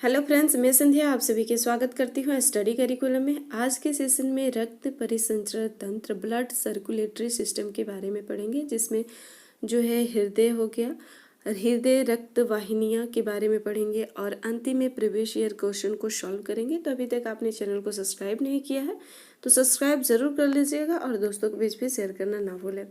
Hello friends, मैं संध्या आप सभी के स्वागत करती हूँ स्टडी करिकुलम में। आज के सेशन में रक्त परिसंचरण तंत्र ब्लड सर्कुलेटरी सिस्टम के बारे में पढ़ेंगे, जिसमें जो है हृदय हो गया, हृदय रक्त वाहिनियाँ के बारे में पढ़ेंगे और अंतिम में प्रीवियस ईयर क्वेश्चन को सॉल्व करेंगे। तो अभी तक आपने चैनल को सब्सक्राइब नहीं किया है तो सब्सक्राइब ज़रूर कर लीजिएगा और दोस्तों के बीच भी शेयर करना ना भूलें।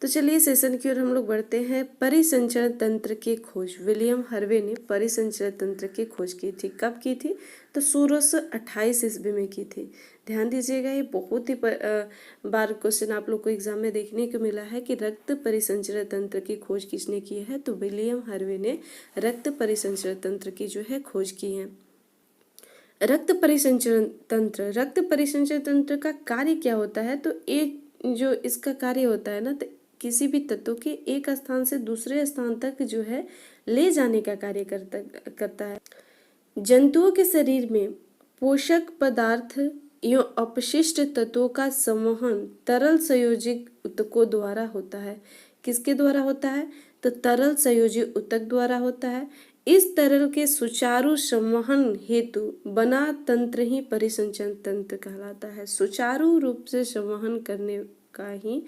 तो चलिए सेशन की ओर हम लोग बढ़ते हैं। परिसंचरण तंत्र की खोज विलियम हार्वे ने परिसंचरण तंत्र की खोज की थी। कब की थी? तो 1628 ईस्वी में की थी। ध्यान दीजिएगा, ये बहुत ही बार क्वेश्चन आप लोग को एग्जाम में देखने को मिला है कि रक्त परिसंचरण तंत्र की खोज किसने की है। तो विलियम हार्वे ने रक्त परिसंचरण तंत्र की जो है खोज की है। रक्त परिसंचरण तंत्र का कार्य क्या होता है? तो एक जो इसका कार्य होता है ना, तो किसी भी तत्व के एक स्थान से दूसरे स्थान तक जो है ले जाने का कार्य करता है। जंतुओं के शरीर में पोषक पदार्थ एवं अपशिष्ट तत्वों का संवहन तरल संयोजी ऊतकों द्वारा होता है। किसके द्वारा होता है? तो तरल संयोजी ऊतक द्वारा होता है। इस तरल के सुचारू संवहन हेतु बना तंत्र ही परिसंचरण तंत्र कहलाता है। सुचारू रूप से संवहन करने का ही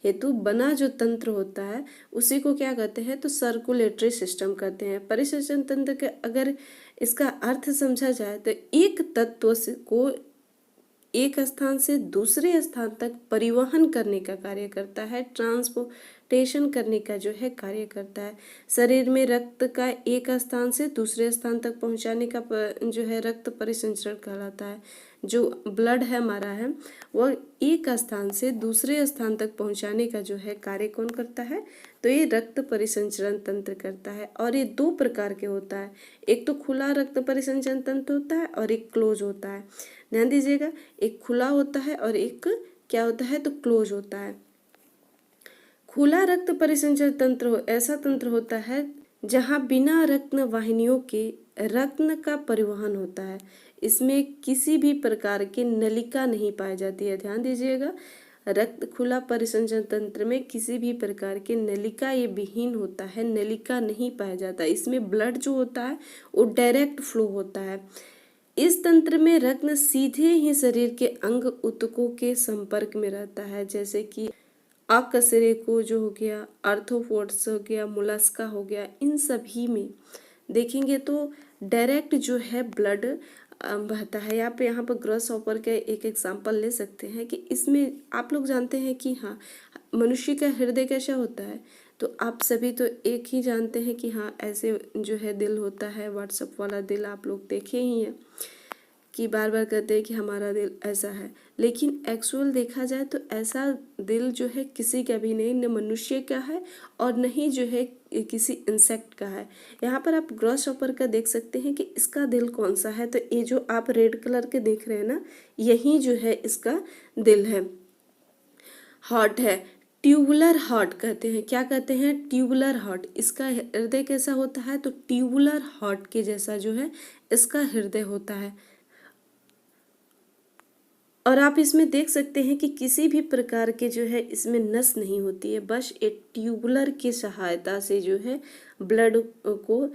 हेतु बना जो तंत्र होता है उसी को क्या कहते हैं? तो सर्कुलेटरी सिस्टम कहते हैं। परिसंचरण तंत्र के अगर इसका अर्थ समझा जाए तो एक तत्व को एक स्थान से दूसरे स्थान तक परिवहन करने का कार्य करता है, ट्रांसपोर्टेशन करने का जो है कार्य करता है। शरीर में रक्त का एक स्थान से दूसरे स्थान तक पहुंचाने का जो है रक्त परिसंचरण कहलाता है। जो ब्लड है हमारा है वह एक स्थान से दूसरे स्थान तक पहुंचाने का जो है कार्य कौन करता है? तो ये रक्त परिसंचरण तंत्र करता है। और ये दो प्रकार के होता है, एक तो खुला रक्त परिसंचरण तंत्र होता है और एक क्लोज होता है। ध्यान दीजिएगा, एक खुला होता है और एक क्या होता है? तो क्लोज होता है। खुला रक्त परिसंचरण तंत्र ऐसा तंत्र होता है जहां बिना रक्त वाहिनियों के रक्त का परिवहन होता है। इसमें किसी भी प्रकार की नलिका नहीं पाई जाती है। ध्यान दीजिएगा, रक्त खुला परिसंचरण तंत्र में किसी भी प्रकार की नलिका ये विहीन होता है, नलिका नहीं पाया जाता। इसमें ब्लड जो होता है वो डायरेक्ट फ्लो होता है। इस तंत्र में रक्त सीधे ही शरीर के अंग ऊतकों के संपर्क में रहता है, जैसे कि अकशेरुकी जो हो गया, आर्थ्रोपोड्स हो गया, मोलस्का हो गया, इन सभी में देखेंगे तो डायरेक्ट जो है ब्लड बहता है। यहाँ पर ग्रॉस हॉपर का एक एग्जांपल ले सकते हैं कि इसमें आप लोग जानते हैं कि हाँ, मनुष्य का हृदय कैसा होता है। तो आप सभी तो एक ही जानते हैं कि हाँ, ऐसे जो है दिल होता है, व्हाट्सएप वाला दिल आप लोग देखे ही हैं कि बार बार कहते हैं कि हमारा दिल ऐसा है। लेकिन एक्चुअल देखा जाए तो ऐसा दिल जो है किसी का भी नहीं, न मनुष्य का है और न ही जो है किसी इंसेक्ट का है। यहाँ पर आप ग्रॉस हॉपर का देख सकते हैं कि इसका दिल कौन सा है। तो ये जो आप रेड कलर के देख रहे हैं ना, यही जो है इसका दिल है, हार्ट है। ट्यूबुलर हार्ट कहते हैं। क्या कहते हैं? Tubular heart. इसका हृदय कैसा होता है? तो ट्यूबुलर हार्ट के जैसा जो है इसका हृदय होता है। और आप इसमें देख सकते हैं कि किसी भी प्रकार के जो है इसमें नस नहीं होती है, बस एक ट्यूबुलर की सहायता से जो है ब्लड को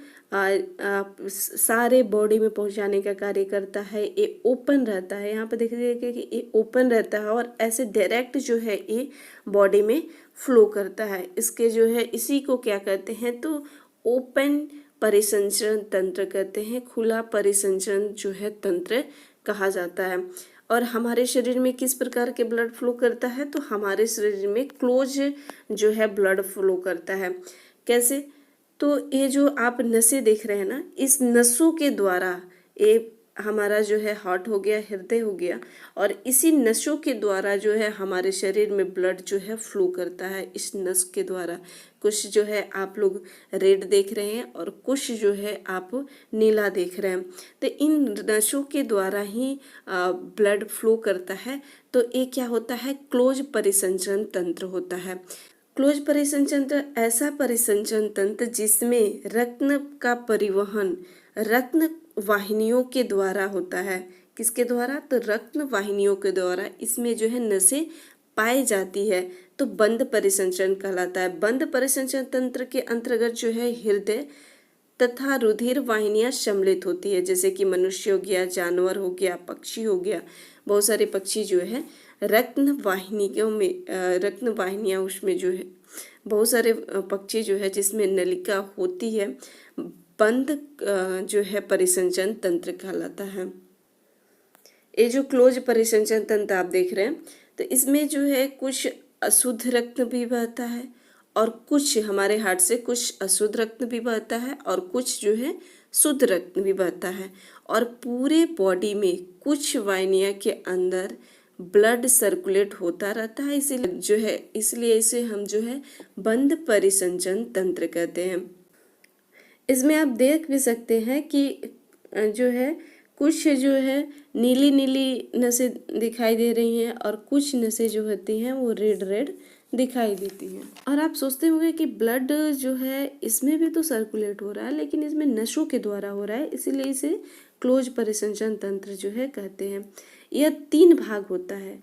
सारे बॉडी में पहुंचाने का कार्य करता है। ये ओपन रहता है, यहाँ पर देखिए कि ये ओपन रहता है और ऐसे डायरेक्ट जो है ये बॉडी में फ्लो करता है। इसके जो है इसी को क्या कहते हैं? तो ओपन परिसंचरण तंत्र कहते हैं, खुला परिसंचरण जो है तंत्र कहा जाता है। और हमारे शरीर में किस प्रकार के ब्लड फ्लो करता है? तो हमारे शरीर में क्लोज जो है ब्लड फ्लो करता है। कैसे? तो ये जो आप नसें देख रहे हैं ना, इस नसों के द्वारा ये हमारा जो है हार्ट हो गया, हृदय हो गया, और इसी नसों के द्वारा जो है हमारे शरीर में ब्लड जो है फ्लो करता है इस नस के द्वारा। कुछ जो है आप लोग रेड देख रहे हैं और कुछ जो है आप नीला देख रहे हैं। तो इन नसों के द्वारा ही ब्लड फ्लो करता है। तो ये क्या होता है? क्लोज परिसंचरण तंत्र होता है। क्लोज परिसंचरण तंत्र ऐसा परिसंचरण तंत्र जिसमें रक्त का परिवहन रक्त वाहिनियों के द्वारा होता है। किसके द्वारा? तो रक्त वाहिनियों के द्वारा इसमें जो है नसें पाई जाती है, तो बंद परिसंचरण कहलाता है। बंद परिसंचरण तंत्र के अंतर्गत जो है हृदय तथा रुधिर वाहिनियां सम्मिलित होती है, जैसे कि मनुष्य हो गया, जानवर हो गया, पक्षी हो गया। बहुत सारे पक्षी जो है रक्त वाहिनियां उसमें जो है बहुत सारे पक्षी जो है जिसमें नलिका होती है, बंद जो है परिसंचरण तंत्र कहलाता है। ये जो क्लोज परिसंचरण तंत्र आप देख रहे हैं, तो इसमें जो है कुछ अशुद्ध रक्त भी बहता है और कुछ हमारे हार्ट से कुछ अशुद्ध रक्त भी बहता है और कुछ जो है शुद्ध रक्त भी बहता है। और पूरे बॉडी में कुछ वाहिनियां के अंदर ब्लड सर्कुलेट होता रहता है, इसलिए इसे हम जो है बंद परिसंचरण तंत्र कहते हैं। इसमें आप देख भी सकते हैं कि जो है कुछ जो है नीली नीली नसें दिखाई दे रही हैं और कुछ नसें जो होती हैं वो रेड रेड दिखाई देती हैं। और आप सोचते होंगे कि ब्लड जो है इसमें भी तो सर्कुलेट हो रहा है, लेकिन इसमें नसों के द्वारा हो रहा है, इसीलिए इसे क्लोज परिसंचरण तंत्र जो है कहते हैं। यह 3 भाग होता है।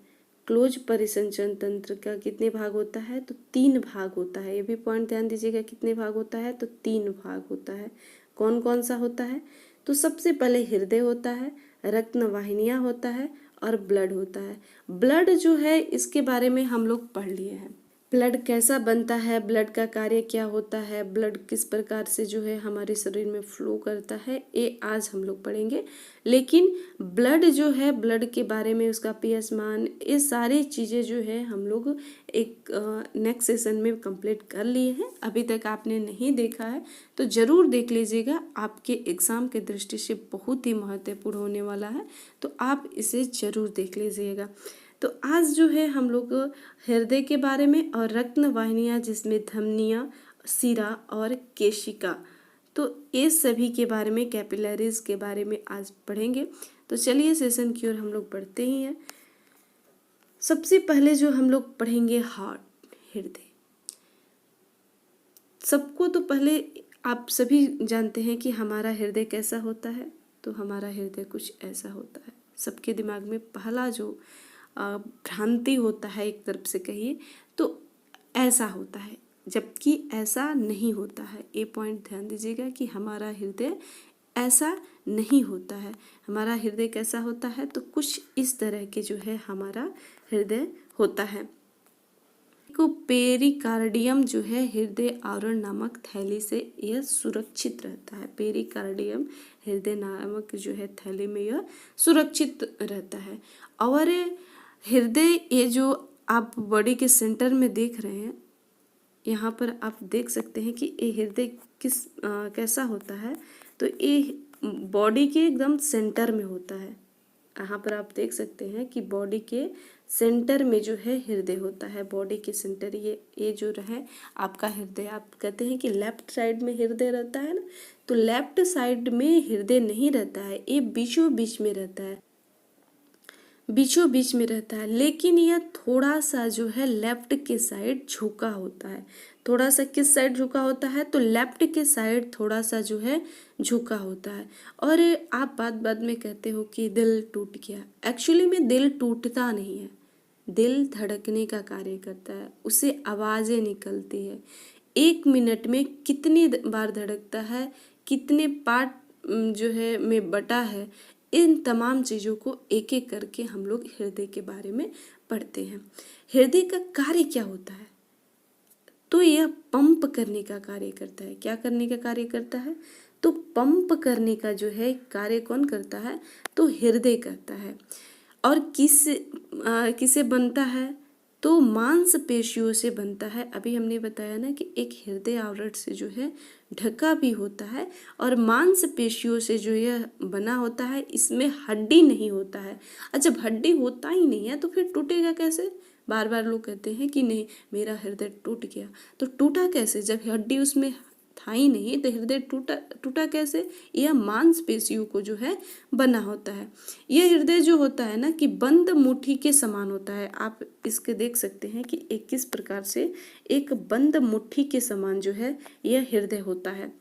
क्लोज परिसंचरण तंत्र का कितने भाग होता है? तो 3 भाग होता है। ये भी पॉइंट ध्यान दीजिएगा, कितने भाग होता है? तो 3 भाग होता है। कौन कौन सा होता है? तो सबसे पहले हृदय होता है, रक्त वाहिनियां होता है और ब्लड होता है। ब्लड जो है इसके बारे में हम लोग पढ़ लिए हैं। ब्लड कैसा बनता है, ब्लड का कार्य क्या होता है, ब्लड किस प्रकार से जो है हमारे शरीर में फ्लो करता है, ये आज हम लोग पढ़ेंगे। लेकिन ब्लड जो है, ब्लड के बारे में उसका पीएच मान, ये सारी चीज़ें जो है हम लोग एक नेक्स्ट सेशन में कंप्लीट कर लिए हैं। अभी तक आपने नहीं देखा है तो ज़रूर देख लीजिएगा, आपके एग्ज़ाम के दृष्टि से बहुत ही महत्वपूर्ण होने वाला है, तो आप इसे ज़रूर देख लीजिएगा। तो आज जो है हम लोग हृदय के बारे में और रक्त वाहिनियाँ जिसमें धमनियाँ, सिरा और केशिका, तो ये सभी के बारे में, कैपिलरीज के बारे में आज पढ़ेंगे। तो चलिए सेशन की ओर हम लोग बढ़ते ही हैं। सबसे पहले जो हम लोग पढ़ेंगे हार्ट, हृदय। सबको तो पहले आप सभी जानते हैं कि हमारा हृदय कैसा होता है, तो हमारा हृदय कुछ ऐसा होता है। सबके दिमाग में पहला जो भ्रांति होता है, एक तरफ से कहिए तो ऐसा होता है, जबकि ऐसा नहीं होता है। ये पॉइंट ध्यान दीजिएगा कि हमारा हृदय ऐसा नहीं होता है। हमारा हृदय कैसा होता है? तो कुछ इस तरह के जो है हमारा हृदय होता है। को पेरिकार्डियम जो है हृदय आवरण नामक थैली से यह सुरक्षित रहता है। पेरिकार्डियम हृदय नामक जो है थैली में यह सुरक्षित रहता है। और हृदय, ये जो आप बॉडी के सेंटर में देख रहे हैं, यहाँ पर आप देख सकते हैं कि ये हृदय कैसा होता है, तो ये बॉडी के एकदम सेंटर में होता है। यहाँ पर आप देख सकते हैं कि बॉडी के सेंटर में जो है हृदय होता है। बॉडी के सेंटर, ये जो रहे आपका हृदय, आप कहते हैं कि लेफ्ट साइड में हृदय रहता है ना, तो लेफ्ट साइड में हृदय नहीं रहता है, ये बीचों बीच में रहता है, बीचों बीच में रहता है। लेकिन यह थोड़ा सा जो है लेफ्ट के साइड झुका होता है। थोड़ा सा किस साइड झुका होता है? तो लेफ्ट के साइड थोड़ा सा जो है झुका होता है। और आप बाद में कहते हो कि दिल टूट गया। एक्चुअली में दिल टूटता नहीं है, दिल धड़कने का कार्य करता है, उससे आवाज़ें निकलती है। 1 मिनट में कितनी बार धड़कता है, कितने पार्ट जो है में बटा है, इन तमाम चीज़ों को एक एक करके हम लोग हृदय के बारे में पढ़ते हैं। हृदय का कार्य क्या होता है? तो यह पंप करने का कार्य करता है। क्या करने का कार्य करता है? तो पंप करने का जो है कार्य कौन करता है? तो हृदय करता है। और किसे बनता है? तो मांसपेशियों से बनता है। अभी हमने बताया ना कि एक हृदय आवरण से जो है ढका भी होता है और मांसपेशियों से जो यह बना होता है, इसमें हड्डी नहीं होता है। और जब हड्डी होता ही नहीं है तो फिर टूटेगा कैसे? बार बार लोग कहते हैं कि नहीं मेरा हृदय टूट गया, तो टूटा कैसे? जब हड्डी उसमें था ही नहीं तो हृदय टूटा कैसे? यह मांसपेशियों को जो है बना होता है। यह हृदय जो होता है ना कि बंद मुट्ठी के समान होता है। आप इसके देख सकते हैं कि एक किस प्रकार से एक बंद मुट्ठी के समान जो है यह हृदय होता है।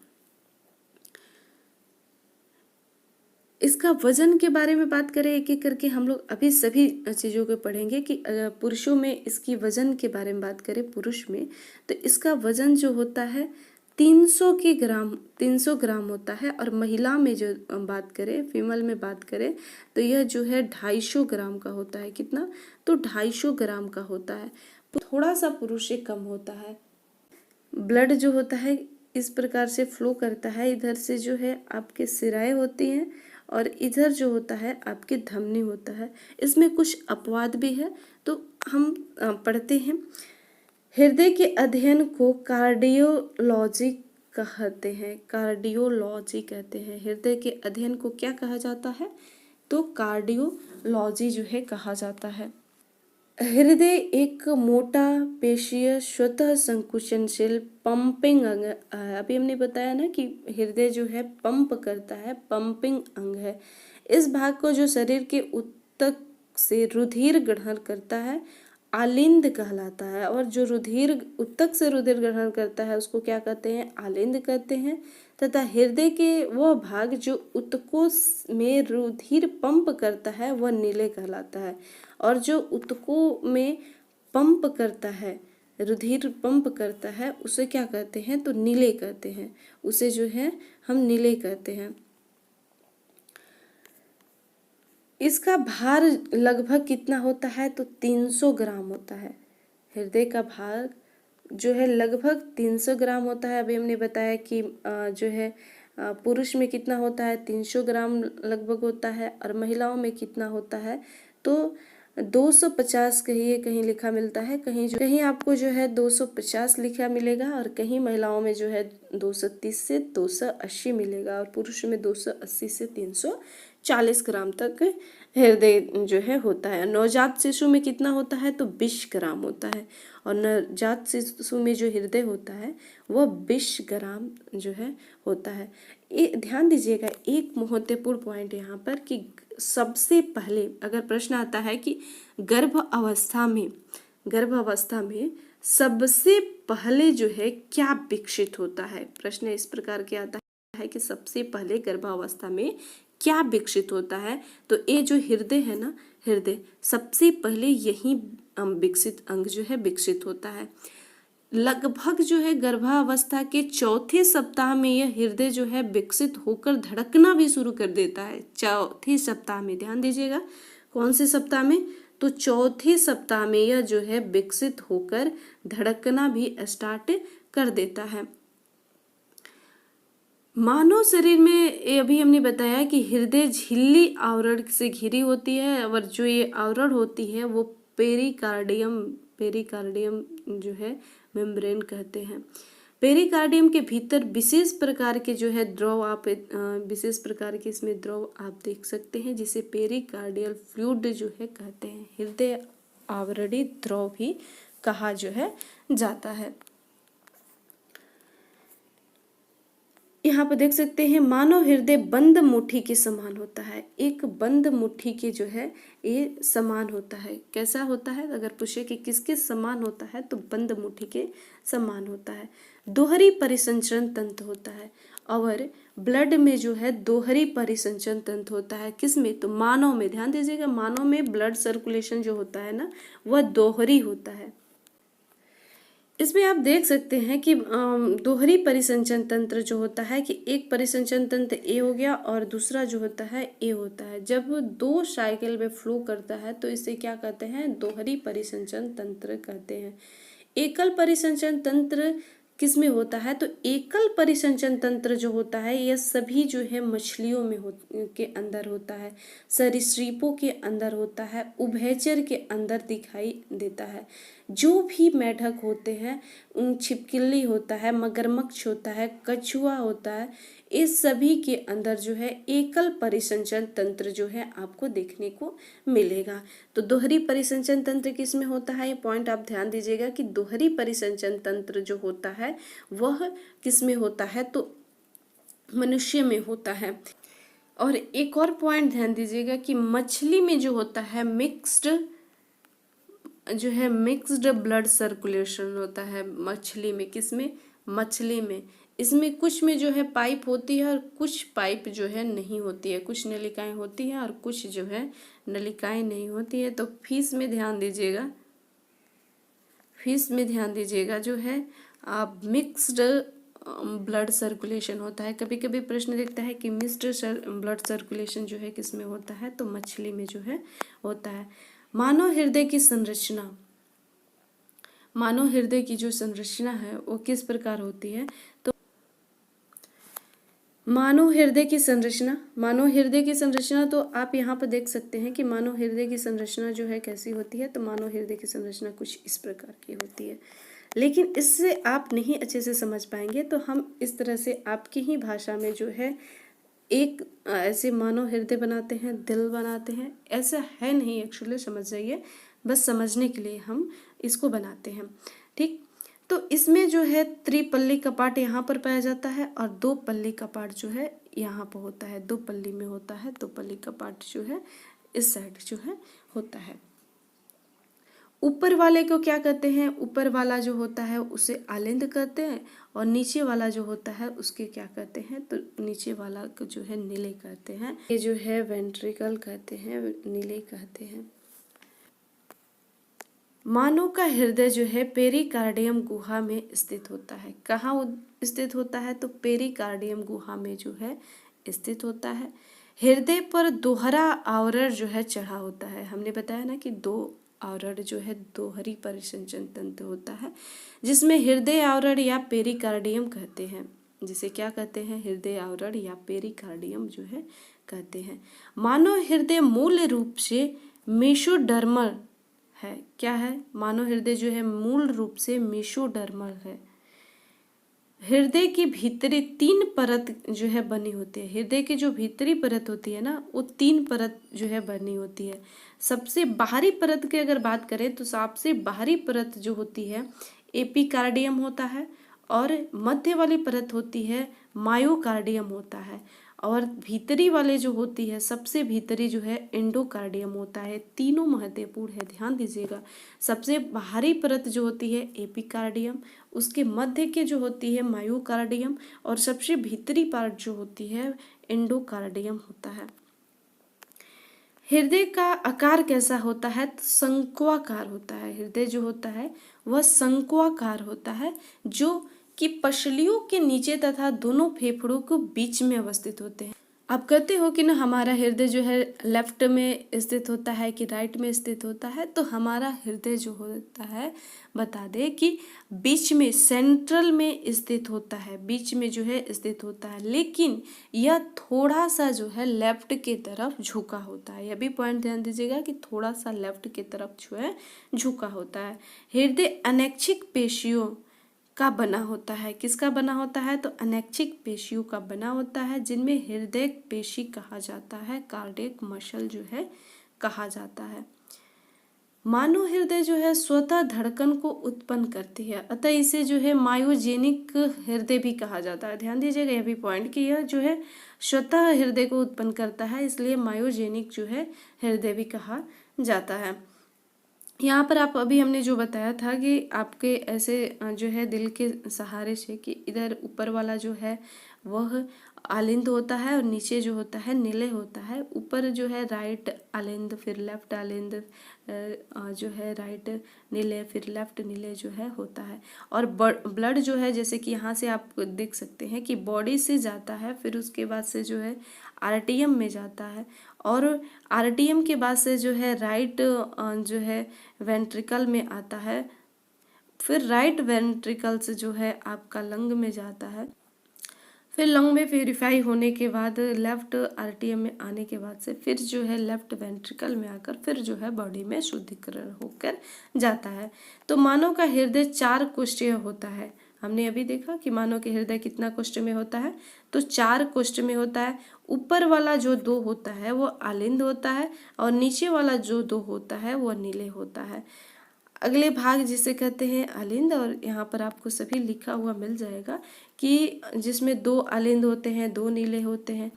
इसका वजन के बारे में बात करें एक एक करके, हम लोग अभी सभी चीज़ों को पढ़ेंगे कि पुरुषों में इसकी वजन के बारे में बात करें, पुरुष में तो इसका वजन जो होता है 300 ग्राम होता है। और महिला में जो बात करें, फीमेल में बात करें, तो यह जो है 250 ग्राम का होता है। कितना? तो 250 ग्राम का होता है। थोड़ा सा पुरुष से कम होता है। ब्लड जो होता है इस प्रकार से फ्लो करता है। इधर से जो है आपके सिराएं होती हैं और इधर जो होता है आपके धमनी होता है। इसमें कुछ अपवाद भी है, तो हम पढ़ते हैं। हृदय के अध्ययन को कार्डियोलॉजी कहते हैं। कार्डियोलॉजी कहते हैं। हृदय के अध्ययन को क्या कहा जाता है? तो कार्डियोलॉजी जो है कहा जाता है। हृदय एक मोटा पेशीय स्वतः संकुचनशील पंपिंग अंग है। अभी हमने बताया ना कि हृदय जो है पंप करता है, पंपिंग अंग है। इस भाग को जो शरीर के ऊतक से रुधिर ग्रहण करता है आलिंद कहलाता है। और जो रुधिर ऊतक से रुधिर ग्रहण करता है उसको क्या कहते हैं? आलिंद कहते हैं। तथा हृदय के वह भाग जो ऊतकों में रुधिर पंप करता है वह नीले कहलाता है। और जो ऊतकों में पंप करता है, रुधिर पंप करता है, उसे क्या कहते हैं? तो नीले कहते हैं। उसे जो है हम नीले कहते हैं। इसका भार लगभग कितना होता है? तो 300 ग्राम होता है। हृदय का भार जो है लगभग 300 ग्राम होता है। अभी हमने बताया कि जो है पुरुष में कितना होता है? 300 ग्राम लगभग होता है। और महिलाओं में कितना होता है? तो 250 कहीं लिखा मिलता है, कहीं आपको जो है 250 लिखा मिलेगा और कहीं महिलाओं में जो है 230 से 280 मिलेगा और पुरुष में 280 से 340 ग्राम तक हृदय जो है होता है। नवजात शिशु में कितना होता है? तो 20 ग्राम होता है। और नवजात शिशु में जो हृदय होता है वह 20 ग्राम जो है होता है। ध्यान दीजिएगा एक महत्वपूर्ण पॉइंट यहाँ पर कि सबसे पहले अगर प्रश्न आता है कि गर्भ अवस्था में सबसे पहले जो है क्या विकसित होता है? प्रश्न इस प्रकार के आता है कि सबसे पहले गर्भावस्था में क्या विकसित होता है? तो ये जो हृदय है ना, हृदय सबसे पहले यही विकसित अंग जो है विकसित होता है। लगभग जो है गर्भावस्था के चौथे सप्ताह में यह हृदय जो है विकसित होकर धड़कना भी शुरू कर देता है। चौथे सप्ताह में, ध्यान दीजिएगा कौन से सप्ताह में? तो चौथे सप्ताह में यह जो है विकसित होकर धड़कना भी स्टार्ट कर देता है। मानव शरीर में अभी हमने बताया कि हृदय झिल्ली आवरण से घिरी होती है और जो ये आवरण होती है वो पेरिकार्डियम जो है मेम्ब्रेन कहते हैं। पेरिकार्डियम के भीतर विशेष प्रकार के जो है द्रव विशेष प्रकार के इसमें द्रव आप देख सकते हैं जिसे पेरिकार्डियल फ्लूइड जो है कहते हैं। हृदय आवरणी द्रव भी कहा जो है जाता है। यहाँ पर देख सकते हैं मानव हृदय बंद मुट्ठी के समान होता है। एक बंद मुट्ठी के जो है ये समान होता है। कैसा होता है? अगर पूछे कि किसके समान होता है तो बंद मुट्ठी के समान होता है। दोहरी परिसंचरण तंत्र होता है और ब्लड में जो है दोहरी परिसंचरण तंत्र होता है। किसमें? तो मानव में। ध्यान दीजिएगा मानव में ब्लड सर्कुलेशन जो होता है ना वह दोहरी होता है। इसमें आप देख सकते हैं कि दोहरी परिसंचरण तंत्र जो होता है कि एक परिसंचरण तंत्र ए हो गया और दूसरा जो होता है ए होता है। जब दो साइकिल में फ्लो करता है तो इसे क्या कहते हैं? दोहरी परिसंचरण तंत्र कहते हैं। एकल परिसंचरण तंत्र किसमें होता है? तो एकल परिसंचरण तंत्र जो होता है यह सभी जो है मछलियों में के अंदर होता है, सरीसृपों के अंदर होता है, उभयचर के अंदर दिखाई देता है। जो भी मेढक होते हैं, छिपकली होता है, मगरमच्छ होता है, कछुआ होता है, इस सभी के अंदर जो है एकल परिसंचरण तंत्र जो है आपको देखने को मिलेगा। तो दोहरी परिसंचरण तंत्र किस में होता है? ये पॉइंट आप ध्यान दीजिएगा कि दोहरी परिसंचरण तंत्र जो होता है वह किस में होता है? तो मनुष्य में होता है। और एक और पॉइंट ध्यान दीजिएगा कि मछली में जो होता है मिक्स्ड ब्लड सर्कुलेशन होता है मछली में। किसमें? मछली में। इसमें कुछ में जो है पाइप होती है और कुछ पाइप जो है नहीं होती है, कुछ नलिकाएं होती है और कुछ जो है नलिकाएं नहीं होती है। तो फिश में ध्यान दीजिएगा जो है आप मिक्स्ड ब्लड सर्कुलेशन होता है। कभी कभी प्रश्न दिखता है कि मिक्स्ड ब्लड सर्कुलेशन जो है किस में होता है, तो मछली में जो है होता है। मानव हृदय की संरचना, मानव हृदय की जो संरचना है वो किस प्रकार होती है, तो मानव हृदय की संरचना, मानव हृदय की संरचना तो आप यहाँ पर देख सकते हैं कि मानव हृदय की संरचना जो है कैसी होती है। तो मानव हृदय की संरचना कुछ इस प्रकार की होती है, लेकिन इससे आप नहीं अच्छे से समझ पाएंगे, तो हम इस तरह से आपकी ही भाषा में जो है एक ऐसे मानव हृदय बनाते हैं, दिल बनाते हैं। ऐसा है नहीं, एक्चुअली समझ जाइए, बस समझने के लिए हम इसको बनाते हैं, ठीक। तो इसमें जो है त्रिपल्ली कपाट यहाँ पर पाया जाता है और दो पल्ली कपाट जो है यहाँ पर होता है, दो पल्ली में होता है। दो पल्ली कपाट जो है इस साइड जो है होता है। ऊपर वाले को क्या कहते हैं, ऊपर वाला जो होता है उसे आलिंद कहते हैं, और नीचे वाला जो होता है उसके क्या कहते हैं, तो नीचे वाला को जो है नीले कहते हैं। ये जो है वेंट्रिकल कहते हैं, नीले कहते हैं। मानव का हृदय जो है पेरिकार्डियम गुहा में स्थित होता है। कहाँ स्थित होता है, तो पेरिकार्डियम गुहा में जो है स्थित होता है। हृदय पर दोहरा आवरण जो है चढ़ा होता है। हमने बताया ना कि दो आवरण जो है दोहरी परिसंचरण तंत्र होता है, जिसमें हृदय आवरण या पेरिकार्डियम कहते हैं। जिसे क्या कहते हैं, हृदय आवरण या पेरिकार्डियम जो है कहते हैं। मानव हृदय मूल रूप से मेसोडर्मल है। क्या है, मानव हृदय जो है मूल रूप से मेसोडर्मल है। हृदय की भीतरी तीन परत जो है बनी होती है। हृदय की जो भीतरी परत होती है ना, वो तीन परत जो है बनी होती है। सबसे बाहरी परत की अगर बात करें तो सबसे बाहरी परत जो होती है एपिकार्डियम होता है, और मध्य वाली परत होती है मायोकार्डियम होता है, और भीतरी वाले जो होती है सबसे भीतरी जो है एंडोकार्डियम होता है। तीनों महत्वपूर्ण है, ध्यान दीजिएगा। सबसे बाहरी परत जो होती है एपिकार्डियम, उसके मध्य के जो होती है मायोकार्डियम, और सबसे भीतरी पार्ट जो होती है एंडोकार्डियम होता है। हृदय का आकार कैसा होता है, तो शंक्वाकार होता है। हृदय जो होता है वह शंक्वाकार होता है, जो कि पसलियों के नीचे तथा दोनों फेफड़ों के बीच में अवस्थित होते हैं। आप कहते हो कि ना हमारा हृदय जो है लेफ्ट में स्थित होता है कि राइट में स्थित होता है, तो हमारा हृदय जो होता है बता दे कि बीच में सेंट्रल में स्थित होता है, बीच में जो है स्थित होता है, लेकिन यह थोड़ा सा जो है लेफ्ट के तरफ झुका होता है। यह भी पॉइंट ध्यान दीजिएगा कि थोड़ा सा लेफ्ट के तरफ जो है झुका होता है। हृदय अनैच्छिक पेशियों का बना होता है। किसका बना होता है, तो अनैच्छिक पेशियों का बना होता है, जिनमें हृदय पेशी कहा जाता है, कार्डियक मसल जो है कहा जाता है। मानव हृदय जो है स्वतः धड़कन को उत्पन्न करती है, अतः इसे जो है मायोजेनिक हृदय भी कहा जाता है। ध्यान दीजिएगा यह भी पॉइंट कि यह जो है स्वतः हृदय को उत्पन्न करता है, इसलिए मायोजेनिक जो है हृदय भी कहा जाता है। यहाँ पर आप अभी हमने जो बताया था कि आपके ऐसे जो है दिल के सहारे से कि इधर ऊपर वाला जो है वह आलिंद होता है और नीचे जो होता है नीले होता है। ऊपर जो है राइट आलिंद, फिर लेफ्ट आलिंद जो है राइट नीले, फिर लेफ्ट नीले जो है होता है। और ब्लड जो है जैसे कि यहाँ से आप देख सकते हैं कि बॉडी से जाता है, फिर उसके बाद से जो है आरटीएम में जाता है, और आरटीएम के बाद से जो है राइट जो है वेंट्रिकल में आता है, फिर राइट वेंट्रिकल से जो है आपका लंग में जाता है, फिर लंग में प्यूरिफाई होने के बाद लेफ्ट आरटीएम में आने के बाद से फिर जो है लेफ्ट वेंट्रिकल में आकर फिर जो है बॉडी में शुद्धिकरण होकर जाता है। तो मानव का हृदय 4 कोष्ठीय होता है। हमने अभी देखा कि मानव के हृदय कितना कोष्ठ में होता है, तो 4 कोष्ठ में होता है। ऊपर वाला जो 2 होता है वो आलिंद होता है, और नीचे वाला जो 2 होता है वो नीले होता है। अगले भाग जिसे कहते हैं आलिंद, और यहाँ पर आपको सभी लिखा हुआ मिल जाएगा कि जिसमें 2 आलिंद होते हैं, 2 नीले होते हैं।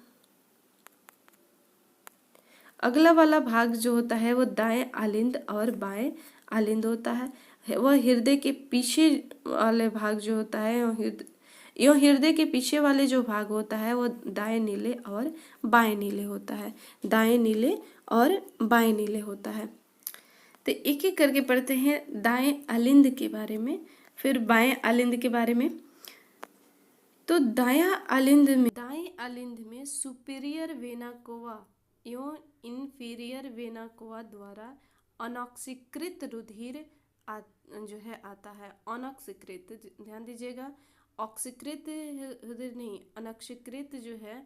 अगला वाला भाग जो होता है वो दाएं आलिंद और बाएं आलिंद होता है। वह हृदय के पीछे वाले भाग जो होता है यह हृदय के पीछे वाले जो भाग होता है वो दाएं नीले और बाएं नीले होता है, दाएं नीले और बाएं नीले होता है। तो एक एक करके पढ़ते हैं दाएं आलिंद के बारे में, फिर बाएं आलिंद के बारे में। तो दाएं आलिंद में सुपीरियर वेना कोवा एवं इंफीरियर वेना कोवा द्वारा अनॉक्सीकृत रुधिर जो है आता है। अनॉक्सीकृत, ध्यान दीजिएगा, ऑक्सीकृत रुधिर नहीं, अनॉक्सीकृत जो है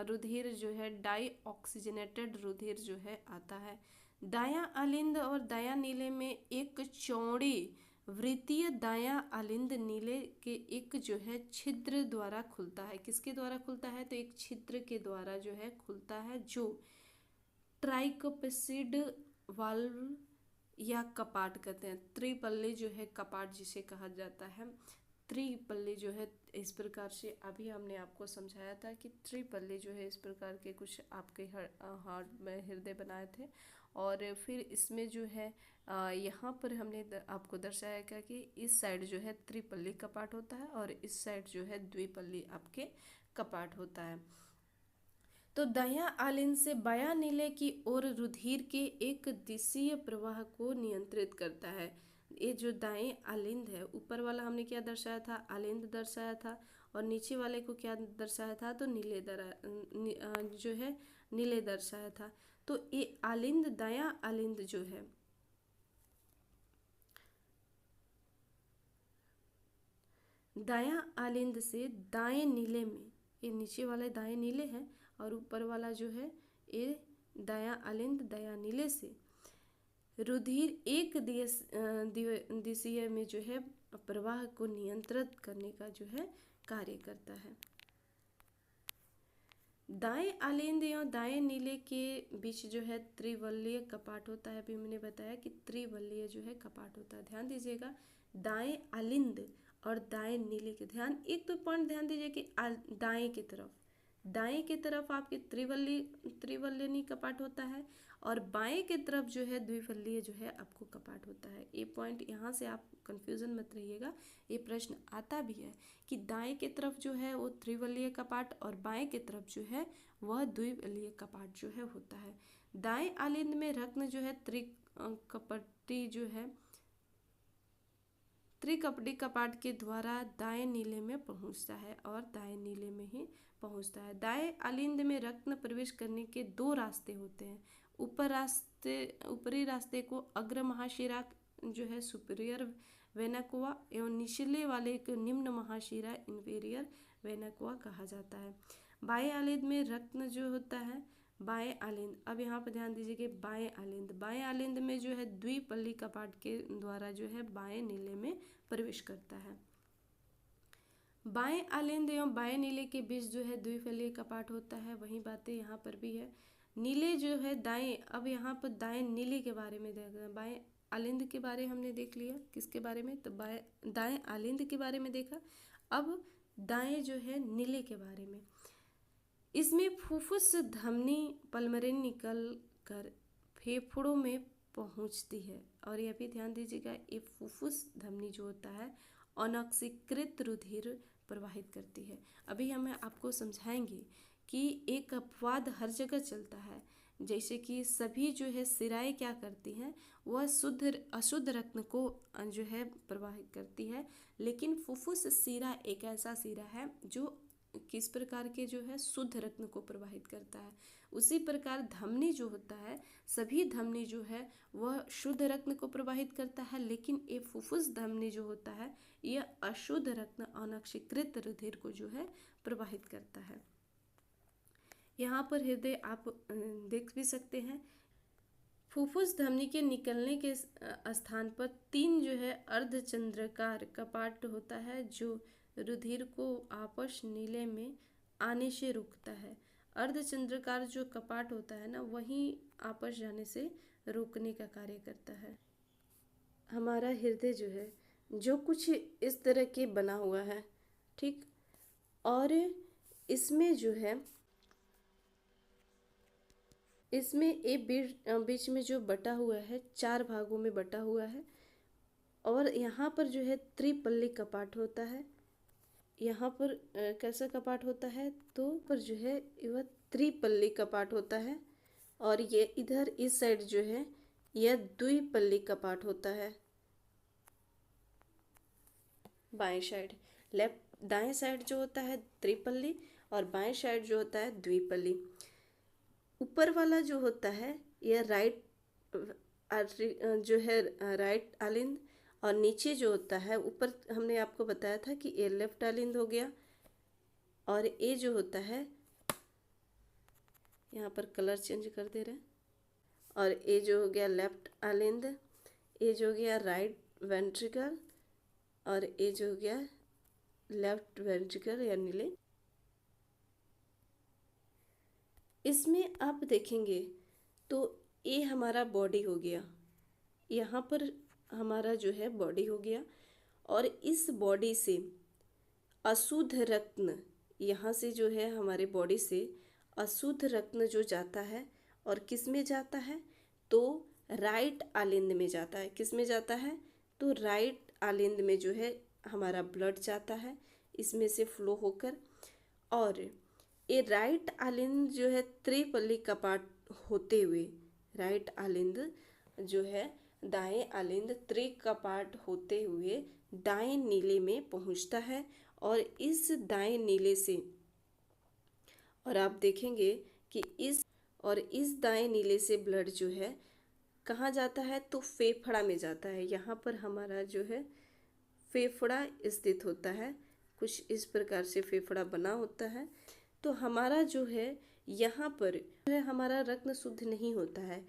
रुधिर जो है डाई ऑक्सीजनेटेड रुधिर जो है आता है। दायां आलिंद और दायां नीले में एक चौड़ी वृत्तीय दायां आलिंद नीले के एक जो है छिद्र द्वारा खुलता है। किसके द्वारा खुलता है? तो एक छिद्र के द्वारा जो है खुलता है, जो ट्राइकोपेसिड वाल्व या कपाट कहते हैं। त्रिपल्ली जो है कपाट जिसे कहा जाता है। त्रिपल्ली जो है इस प्रकार से, अभी हमने आपको समझाया था कि त्रिपल्ली जो है इस प्रकार के कुछ आपके हार्ट में हृदय बनाए थे, और फिर इसमें जो है यहाँ पर हमने आपको दर्शाया क्या कि इस साइड जो है त्रिपल्ली कपाट होता है और इस साइड जो है द्विपल्ली आपके कपाट होता है। तो दायां आलिंद से बायां नीले की ओर रुधिर के एक दिशीय प्रवाह को नियंत्रित करता है। ये जो दाएं आलिंद है, ऊपर वाला हमने क्या दर्शाया था? आलिंद दर्शाया था, और नीचे वाले को क्या दर्शाया था? तो जो है नीले दर्शाया था। तो ये आलिंद, दायां आलिंद जो है, दायां आलिंद से दाएं नीले में, ये नीचे वाले दाएं नीले हैं और ऊपर वाला जो है ये दायां आलिंद दायां नीले से रुधिर एक दिशीय में जो है प्रवाह को नियंत्रित करने का जो है कार्य करता है। दाएं आलिंद या दाएं नीले के बीच जो है त्रिवलीय कपाट होता है। अभी मैंने बताया कि त्रिवलीय जो है कपाट होता है। ध्यान दीजिएगा, दाएं आलिंद और दाएं नीले के, ध्यान एक तो पॉइंट ध्यान दीजिए कि दाएं की तरफ आपके त्रिवल्यनी कपाट होता है और बाएं की तरफ जो है द्विवल्लीय जो है आपको कपाट होता है। ये पॉइंट, यहाँ से आप कंफ्यूजन मत रहिएगा, ये प्रश्न आता भी है कि दाएं की तरफ जो है वो त्रिवल्लीय कपाट और बाएं की तरफ जो है वह द्विवल्लीय कपाट जो है होता है। दाएं आलिंद में रत्न जो है त्रिकपटी जो है त्रिकपटी कपाट के द्वारा दाएं नीले में पहुंचता है और दाएं नीले में ही पहुंचता है। दाएं आलिंद में रत्न प्रवेश करने के दो रास्ते होते हैं। ऊपरी रास्ते को अग्र महाशिरा जो है सुपीरियर वेना कोवा एवं निचले वाले को निम्न महाशिरा इंफीरियर वेना कोवा कहा जाता है। बाएं आलिंद में रत्न जो होता है, बाएं आलिंद, अब यहाँ पर ध्यान दीजिए कि बाएं आलिंद में जो है द्विपल्ली कपाट के द्वारा जो है बाएं नीले में प्रवेश करता है। बाएं आलिंद एवं बाएं नीले के बीच जो है द्विपल्ली कपाट होता है। वही बातें यहाँ पर भी है। नीले जो है दाएं, अब यहाँ पर दाएं नीले के बारे में देखते हैं। बाएं आलिंद के बारे हमने देख लिया, किसके बारे में? तो दाएं आलिंद के बारे में देखा। अब दाएं जो है नीले के बारे में, इसमें फुफ्फुस धमनी पल्मरेन निकल कर फेफड़ों में पहुंचती है। और यह भी ध्यान दीजिएगा, ये फुफ्फुस धमनी जो होता है अनॉक्सीकृत रुधिर प्रवाहित करती है। अभी हम आपको समझाएंगे कि एक अपवाद हर जगह चलता है, जैसे कि सभी जो है सिराएं क्या करती हैं, वह अशुद्ध रत्न को जो है प्रवाहित करती है, लेकिन फुफ्फुस सिरा एक ऐसा सिरा है जो किस प्रकार के जो है शुद्ध रत्न को प्रवाहित करता है। उसी प्रकार धमनी जो होता है, सभी धमनी जो है वह शुद्ध रत्न को प्रवाहित करता है, लेकिन ये फुफ्फुस धमनी जो होता है यह अशुद्ध रत्न अनॉक्सीकृत रुधिर को जो है प्रवाहित करता है। यहाँ पर हृदय आप देख भी सकते हैं। फुफ्फुस धमनी के निकलने के स्थान पर 3 जो है अर्धचंद्राकार कपाट होता है, जो रुधिर को आपस नीले में आने से रोकता है। अर्धचंद्राकार जो कपाट होता है ना, वही आपस जाने से रोकने का कार्य करता है। हमारा हृदय जो है जो कुछ इस तरह के बना हुआ है, ठीक, और इसमें जो है इसमें एक बीच में जो बटा हुआ है 4 भागों में बटा हुआ है, और यहाँ पर जो है त्रिपल्ली कपाट होता है। यहाँ पर कैसा कपाट होता है, तो पर जो है वह त्रिपल्ली कपाट होता है, और ये इधर इस साइड जो है यह द्विपल्ली कपाट होता है। बाएं साइड, लेफ्ट दाएं साइड जो होता है त्रिपल्ली और बाएं साइड जो होता है द्विपल्ली। ऊपर वाला जो होता है यह राइट जो है राइट आलिंद, और नीचे जो होता है ऊपर हमने आपको बताया था कि ये लेफ्ट आलिंद हो गया, और ये जो होता है यहाँ पर कलर चेंज कर दे रहे हैं, और ये जो हो गया लेफ्ट आलिंद, ये जो हो गया राइट वेंट्रिकल, और ये जो हो गया लेफ्ट वेंट्रिकल या नीले। इसमें आप देखेंगे तो ये हमारा बॉडी हो गया, यहाँ पर हमारा जो है बॉडी हो गया, और इस बॉडी से अशुद्ध रत्न, यहाँ से जो है हमारे बॉडी से अशुद्ध रत्न जो जाता है और किस में जाता है तो राइट आलिंद में जाता है। किस में जाता है तो राइट आलिंद में जो है हमारा ब्लड जाता है इसमें से फ्लो होकर, और ये राइट आलिंद जो है त्रिपल्ली कपाट होते हुए, राइट आलिंद जो है दाएं आलिंद त्रिकपाट होते हुए दाएं नीले में पहुंचता है, और इस दाएं नीले से, और आप देखेंगे कि इस दाएं नीले से ब्लड जो है कहाँ जाता है तो फेफड़ा में जाता है। यहाँ पर हमारा जो है फेफड़ा स्थित होता है, कुछ इस प्रकार से फेफड़ा बना होता है। तो हमारा जो है यहाँ पर जो है हमारा रक्त शुद्ध नहीं होता है।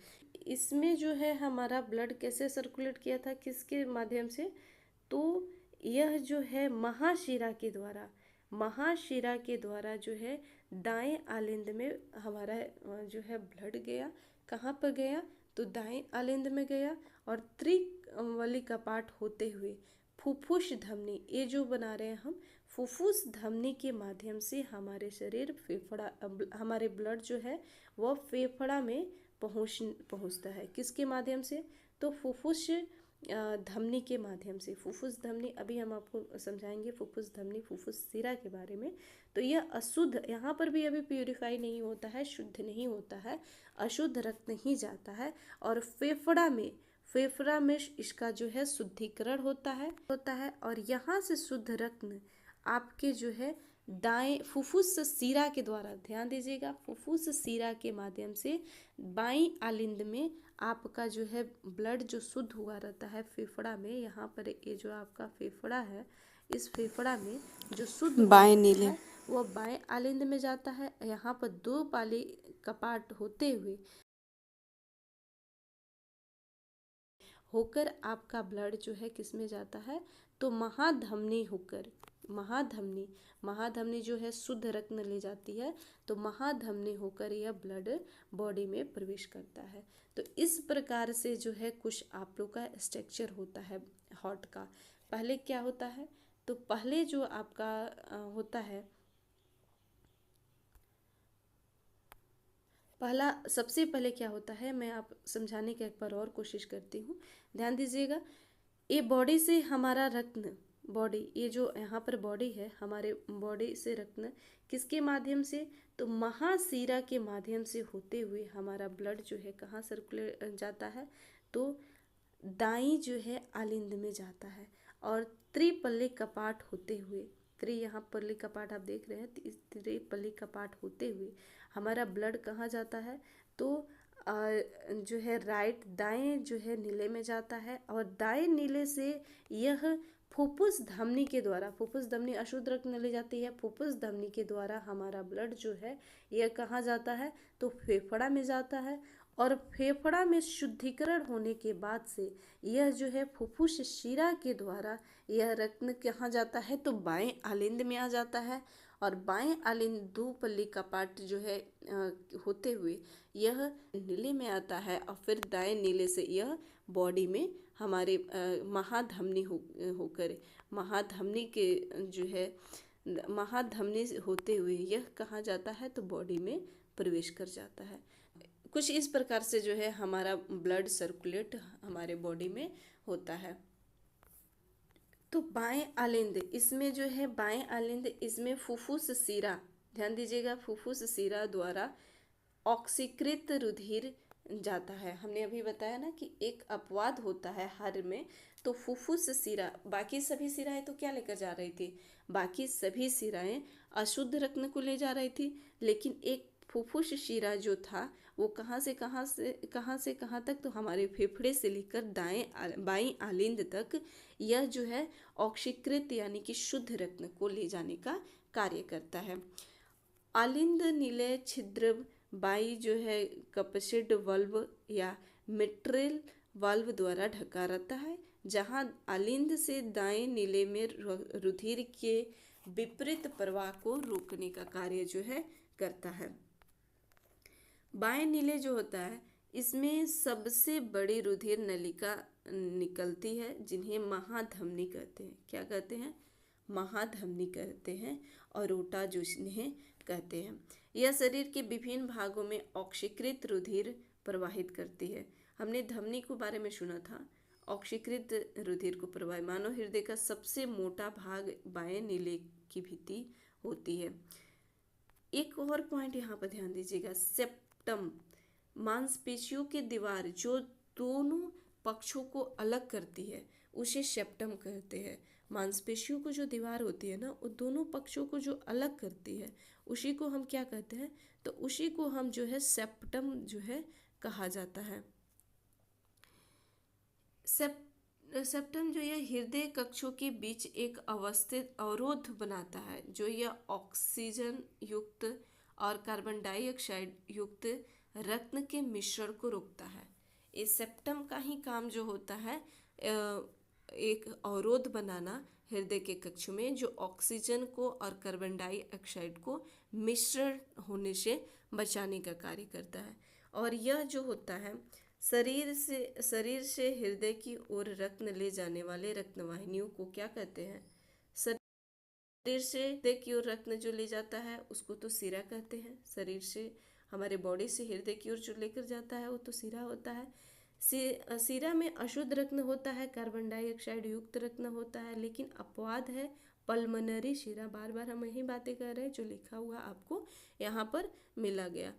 इसमें जो है हमारा ब्लड कैसे सर्कुलेट किया था, किसके माध्यम से, तो यह जो है महाशिरा के द्वारा जो है दाएं आलिंद में हमारा जो है ब्लड गया। कहाँ पर गया तो दाएं आलिंद में गया, और त्रिवली कपाट होते हुए फुफ्फुस धमनी, ये जो बना रहे हैं हम, फुफ्फुस धमनी के माध्यम से हमारे शरीर फेफड़ा, हमारे ब्लड जो है वह फेफड़ा में पहुंचता है। किसके माध्यम से तो फुफ्फुस धमनी के माध्यम से। फुफ्फुस धमनी अभी हम आपको समझाएंगे, फुफ्फुस धमनी फुफ्फुस सिरा के बारे में। तो यह अशुद्ध, यहाँ पर भी अभी प्यूरिफाई नहीं होता है, शुद्ध नहीं होता है, अशुद्ध रक्त नहीं जाता है, और फेफड़ा में इसका जो है शुद्धिकरण होता है, और यहाँ से शुद्ध रक्त आपके जो है दाएं फुफ्फुस सिरा के द्वारा, ध्यान दीजिएगा, फुफ्फुस सिरा के माध्यम से बाईं आलिंद में आपका जो है ब्लड जो शुद्ध हुआ रहता है फेफड़ा में। यहाँ पर ये जो आपका फेफड़ा है, इस फेफड़ा में जो शुद्ध बाएं नीले वह बाएं आलिंद में जाता है। यहाँ पर दो पाली कपाट होकर आपका ब्लड जो है किस में जाता है तो महाधमनी होकर, महाधमनी जो है शुद्ध रक्त ले जाती है, तो महाधमनी होकर यह ब्लड बॉडी में प्रवेश करता है। तो इस प्रकार से जो है कुछ आप लोग का स्ट्रक्चर होता है हार्ट का। पहले क्या होता है तो पहले जो आपका होता है, सबसे पहले क्या होता है, मैं आप समझाने की एक बार और कोशिश करती हूँ, ध्यान दीजिएगा। ये बॉडी से हमारा रक्त, बॉडी, ये जो यहाँ पर बॉडी है, हमारे बॉडी से रक्त किसके माध्यम से तो महाशिरा के माध्यम से होते हुए हमारा ब्लड जो है कहाँ सर्कुलेट जाता है तो दाईं जो है आलिंद में जाता है, और त्रिपल्ली कपाट होते हुए, यहाँ पल्ली कपाट आप देख रहे हैं, त्रिपल्ली कपाट होते हुए हमारा ब्लड कहाँ जाता है तो जो है राइट दाएं जो है नीले में जाता है, और दाएं नीले से यह फुफ्फुस धमनी के द्वारा, फुफ्फुस धमनी अशुद्ध रक्त ले जाती है, फुफ्फुस धमनी के द्वारा हमारा ब्लड जो है यह कहाँ जाता है तो फेफड़ा में जाता है, और फेफड़ा में शुद्धिकरण होने के बाद से यह जो है फुफ्फुस शिरा के द्वारा यह रक्त कहाँ जाता है तो बाएं आलिंद में आ जाता है, और बाएं आलिंद दो पल्ली कपाट जो है होते हुए यह नीले में आता है, और फिर दाएं नीले से यह बॉडी में हमारे महाधमनी होकर महाधमनी के जो है महाधमनी होते हुए यह कहाँ जाता है तो बॉडी में प्रवेश कर जाता है। कुछ इस प्रकार से जो है हमारा ब्लड सर्कुलेट हमारे बॉडी में होता है। तो बाएं आलिंद, इसमें जो है बाएं आलिंद, इसमें फुफ्फुस शिरा, ध्यान दीजिएगा, फुफ्फुस शिरा द्वारा ऑक्सीकृत रुधिर जाता है। हमने अभी बताया ना कि एक अपवाद होता है हर में, तो फुफ्फुस शिरा, बाकी सभी शिराएं तो क्या लेकर जा रही थी, बाकी सभी शिराएं अशुद्ध रत्न को ले जा रही थी, लेकिन एक फुफ्फुस शिरा जो था वो कहाँ से कहाँ तक, तो हमारे फेफड़े से लेकर बाईं आलिंद तक यह जो है ऑक्सीकृत यानी कि शुद्ध रत्न को ले जाने का कार्य करता है। आलिंद निलय छिद्र बाई जो है कपसिड वल्व या मिट्रल वाल्व द्वारा ढका रहता है, जहां आलिंद से दाएं नीले में रुधिर के विपरीत प्रवाह को रोकने का कार्य जो है करता है। बाएं नीले जो होता है इसमें सबसे बड़ी रुधिर नलिका निकलती है, जिन्हें महाधमनी कहते हैं। क्या कहते हैं? महाधमनी कहते हैं, और रोटा जो इन्हें कहते हैं। यह शरीर के विभिन्न भागों में ऑक्सीकृत रुधिर प्रवाहित करती है। हमने धमनी के बारे में सुना था, ऑक्सीकृत रुधिर को प्रवाहित, मानव हृदय का सबसे मोटा भाग बाएं नीले की भित्ति होती है। एक और पॉइंट यहाँ पर ध्यान दीजिएगा, सेप्टम मांसपेशियों की दीवार जो दोनों पक्षों को अलग करती है उसे सेप्टम कहते हैं। मांसपेशियों को जो दीवार होती है ना, वो दोनों पक्षों को जो अलग करती है उसी को हम क्या कहते हैं, तो उसी को हम जो है सेप्टम जो है कहा जाता है। सेप्टम जो यह हृदय कक्षों के बीच एक अवस्थित अवरोध बनाता है, जो यह ऑक्सीजन युक्त और कार्बन डाइऑक्साइड युक्त रत्न के मिश्रण को रोकता है। इस सेप्टम का ही काम जो होता है एक अवरोध बनाना हृदय के कक्ष में, जो ऑक्सीजन को और कार्बन डाइऑक्साइड को मिश्रण होने से बचाने का कार्य करता है। और यह जो होता है शरीर से हृदय की ओर रत्न ले जाने वाले रत्नवाहिनियों को क्या कहते हैं? शरीर से हृदय की ओर रत्न जो ले जाता है उसको तो शिरा कहते हैं। शरीर से, हमारे बॉडी से हृदय की ओर जो लेकर जाता है वो तो शिरा होता है। शिरा में अशुद्ध रत्न होता है, कार्बन डाइऑक्साइड युक्त रत्न होता है, लेकिन अपवाद है पल्मोनरी शिरा। बार बार हम यही बातें कर रहे हैं, जो लिखा हुआ आपको यहाँ पर मिला गया।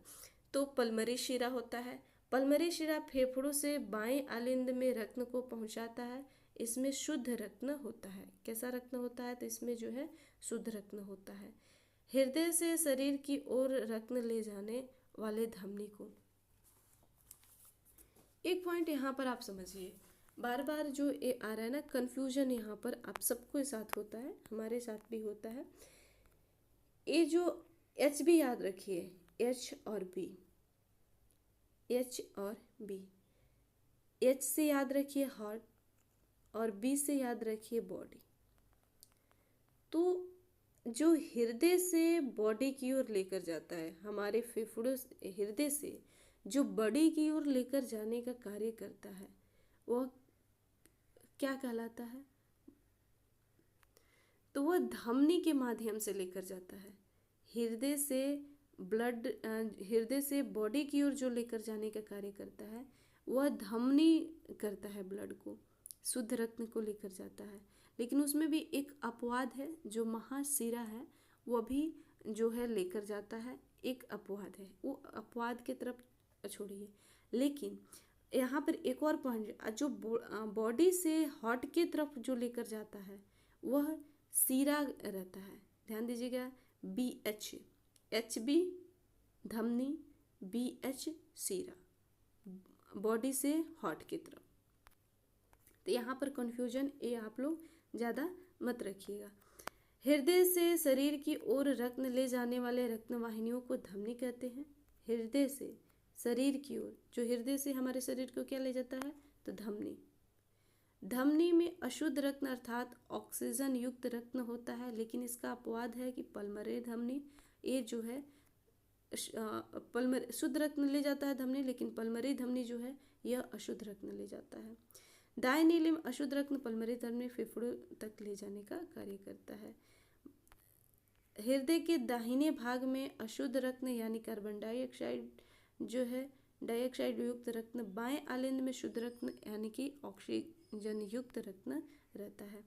तो पल्मोनरी शिरा होता है। पल्मोनरी शिरा फेफड़ों से बाएं आलिंद में रत्न को पहुंचाता है। इसमें शुद्ध रत्न होता है। कैसा रत्न होता है? तो इसमें जो है शुद्ध रत्न होता है। हृदय से शरीर की ओर रत्न ले जाने वाले धमनी को, एक पॉइंट यहाँ पर आप समझिए, बार बार जो ये आ रहा है ना कन्फ्यूजन, यहाँ पर आप सबको साथ होता है, हमारे साथ भी होता है। ये जो एच बी याद रखिए, एच और बी, एच और बी। एच से याद रखिए हार्ट और बी से याद रखिए बॉडी। तो जो हृदय से बॉडी की ओर लेकर जाता है, हमारे फेफड़ों हृदय से जो बॉडी की ओर लेकर जाने का कार्य करता है, वह क्या कहलाता है? तो वह धमनी के माध्यम से लेकर जाता है। हृदय से ब्लड, हृदय से बॉडी की ओर जो लेकर जाने का कार्य करता है वह धमनी करता है, ब्लड को, शुद्ध रत्न को लेकर जाता है। लेकिन उसमें भी एक अपवाद है, जो महाशिरा है वह भी जो है लेकर जाता है, एक अपवाद है, वो अपवाद की तरफ छोड़िए। लेकिन यहाँ पर एक और पॉइंट, जो बॉडी से हार्ट की तरफ जो लेकर जाता है वह शिरा रहता है। ध्यान दीजिएगा, बी एच बी धमनी, बी एच शिरा, बॉडी से हार्ट की तरफ। तो यहाँ पर कन्फ्यूजन ये आप लोग ज़्यादा मत रखिएगा। हृदय से शरीर की ओर रत्न ले जाने वाले रत्नवाहिनियों को धमनी कहते हैं। हृदय से शरीर की ओर, जो हृदय से हमारे शरीर को क्या ले जाता है, तो धमनी। धमनी में अशुद्ध रत्न अर्थात ऑक्सीजन युक्त रत्न होता है, लेकिन इसका अपवाद है कि पल्मोनरी धमनी, ये जो है शुद्ध रत्न ले जाता है धमनी, लेकिन पल्मोनरी धमनी जो है यह अशुद्ध रत्न ले जाता है। दाएं नीले में अशुद्ध रत्न पल्मोनरी धमनी फेफड़ों तक ले जाने का कार्य करता है। हृदय के दाहिने भाग में अशुद्ध रत्न यानी कार्बन डाइऑक्साइड जो है डाइऑक्साइड युक्त रत्न, बाएं आलिंद में शुद्ध रत्न यानी कि ऑक्सीजन युक्त रत्न रहता है।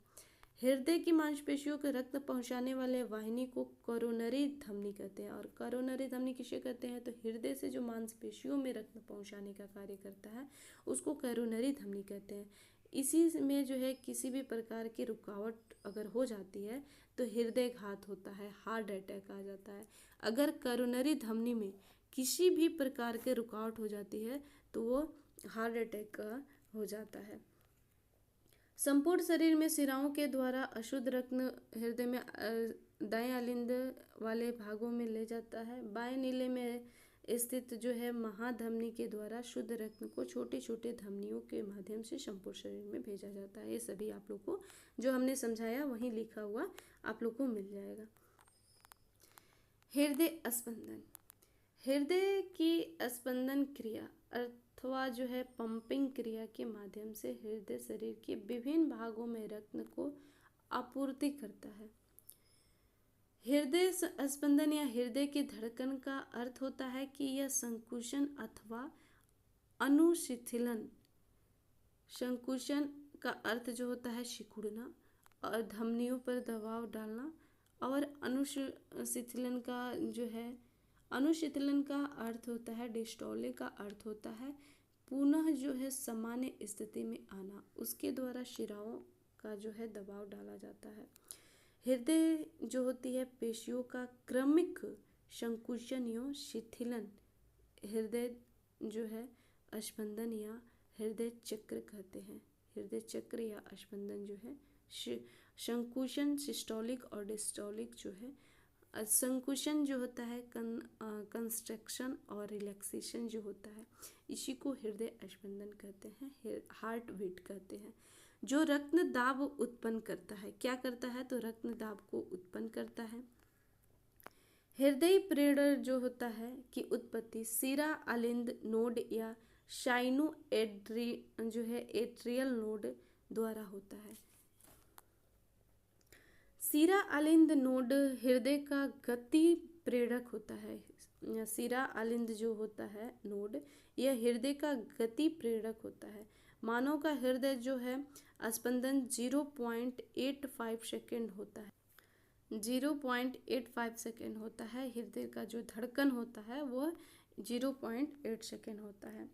हृदय की मांसपेशियों को रक्त पहुंचाने वाले वाहिनी को कोरोनरी धमनी कहते हैं। और कोरोनरी धमनी किसे कहते हैं? तो हृदय से जो मांसपेशियों में रक्त पहुंचाने का कार्य करता है उसको कोरोनरी धमनी कहते हैं। इसी में जो है किसी भी प्रकार की रुकावट अगर हो जाती है तो हृदय घात होता है, हार्ट अटैक आ जाता है। अगर कोरोनरी धमनी में किसी भी प्रकार के रुकावट हो जाती है तो वो हार्ट अटैक का हो जाता है। संपूर्ण शरीर में शिराओं के द्वारा अशुद्ध रक्त हृदय में दाएं अलिंद वाले भागों में ले जाता है। बाएं नीले में स्थित जो है महाधमनी के द्वारा शुद्ध रक्त को छोटे छोटे धमनियों के माध्यम से संपूर्ण शरीर में भेजा जाता है। ये सभी आप लोग को जो हमने समझाया वहीं लिखा हुआ आप लोग को मिल जाएगा। हृदय स्पंदन। हृदय की स्पंदन क्रिया अथवा जो है पंपिंग क्रिया के माध्यम से हृदय शरीर के विभिन्न भागों में रक्त को आपूर्ति करता है। हृदय स्पंदन या हृदय की धड़कन का अर्थ होता है कि यह संकुचन अथवा अनुशिथिलन। संकुचन का अर्थ जो होता है सिकुड़ना और धमनियों पर दबाव डालना, और अनुशिथिलन का जो है अनुशीतलन का अर्थ होता है, डिस्टोले का अर्थ होता है पुनः जो है सामान्य स्थिति में आना। उसके द्वारा शिराओं का जो है दबाव डाला जाता है। हृदय जो होती है पेशियों का क्रमिक संकुचन या शिथिलन हृदय जो है स्पंदन या हृदय चक्र कहते हैं। हृदय चक्र या स्पंदन जो है संकुचन सिस्टोलिक और डिस्टोलिक जो है। संकुचन जो होता है कंस्ट्रक्शन और रिलैक्सेशन जो होता है इसी को हृदय स्पंदन कहते हैं, हार्ट बीट कहते हैं। जो रक्त दाब उत्पन्न करता है, क्या करता है? तो रक्त दाब को उत्पन्न करता है। हृदय प्रेरणा जो होता है कि उत्पत्ति सीरा अलिंद नोड या साइनो जो है एट्रियल नोड द्वारा होता है। सीरा अलिंद नोड हृदय का गति प्रेरक होता है। सीरा अलिंद जो होता है नोड यह हृदय का गति प्रेरक होता है। मानव का हृदय जो है स्पंदन 0.85 सेकेंड होता है। 0.85 सेकेंड होता है। हृदय का जो धड़कन होता है वह 0.8 सेकेंड होता है।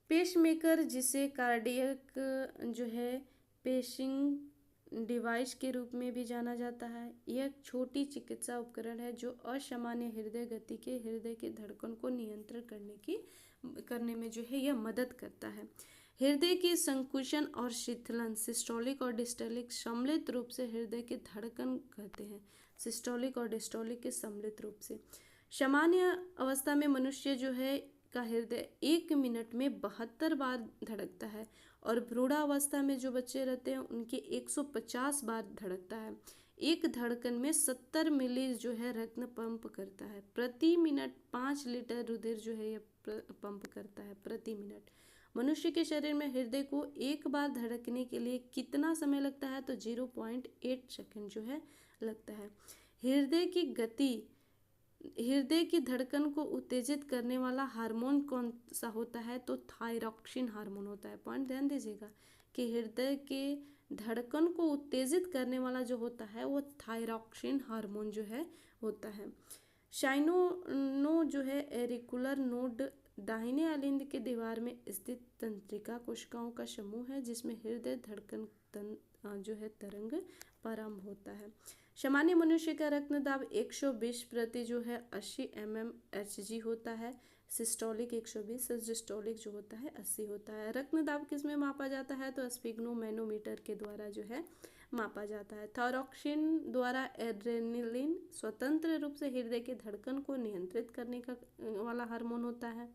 पेसमेकर जिसे कार्डियक जो है पेसिंग डिवाइस के रूप में भी जाना जाता है, यह एक छोटी चिकित्सा उपकरण है जो असामान्य हृदय गति के हृदय के धड़कन को नियंत्रण करने में जो है यह मदद करता है। हृदय की संकुचन और शिथिलन सिस्टोलिक और डिस्टोलिक सम्मिलित रूप से हृदय के धड़कन कहते हैं। सिस्टोलिक और डिस्टोलिक के सम्मिलित रूप से सामान्य अवस्था में मनुष्य जो है का हृदय 1 मिनट में 72 बार धड़कता है और भ्रूणावस्था में जो बच्चे रहते हैं उनके 150 बार धड़कता है। एक धड़कन में 70 मिली जो है रक्त पंप करता है। प्रति मिनट 5 लीटर रुधिर जो है यह पंप करता है प्रति मिनट। मनुष्य के शरीर में हृदय को एक बार धड़कने के लिए कितना समय लगता है? तो 0.8 सेकेंड जो है लगता है। हृदय की धड़कन को उत्तेजित करने वाला हार्मोन कौन सा होता है? तो थायरॉक्सिन हार्मोन होता है। पॉइंट ध्यान दीजिएगा कि हृदय के धड़कन को उत्तेजित करने वाला जो होता है वो थायरॉक्सिन हार्मोन जो है होता है। साइनो जो है एरिकुलर नोड दाहिने अलिंद के दीवार में स्थित तंत्रिका कोशिकाओं का समूह है जिसमें हृदय धड़कन जो है तरंग प्रारंभ होता है। सामान्य मनुष्य का रक्तदाब 120 प्रति जो है 80 mmHg होता है। सिस्टोलिक 120, डिस्टोलिक जो होता है 80 होता है। रक्तदाब किस में मापा जाता है? तो स्फिग्नोमैनोमीटर के द्वारा जो है मापा जाता है। थायरॉक्सिन द्वारा एड्रेनलिन स्वतंत्र रूप से हृदय के धड़कन को नियंत्रित करने का वाला हार्मोन होता है।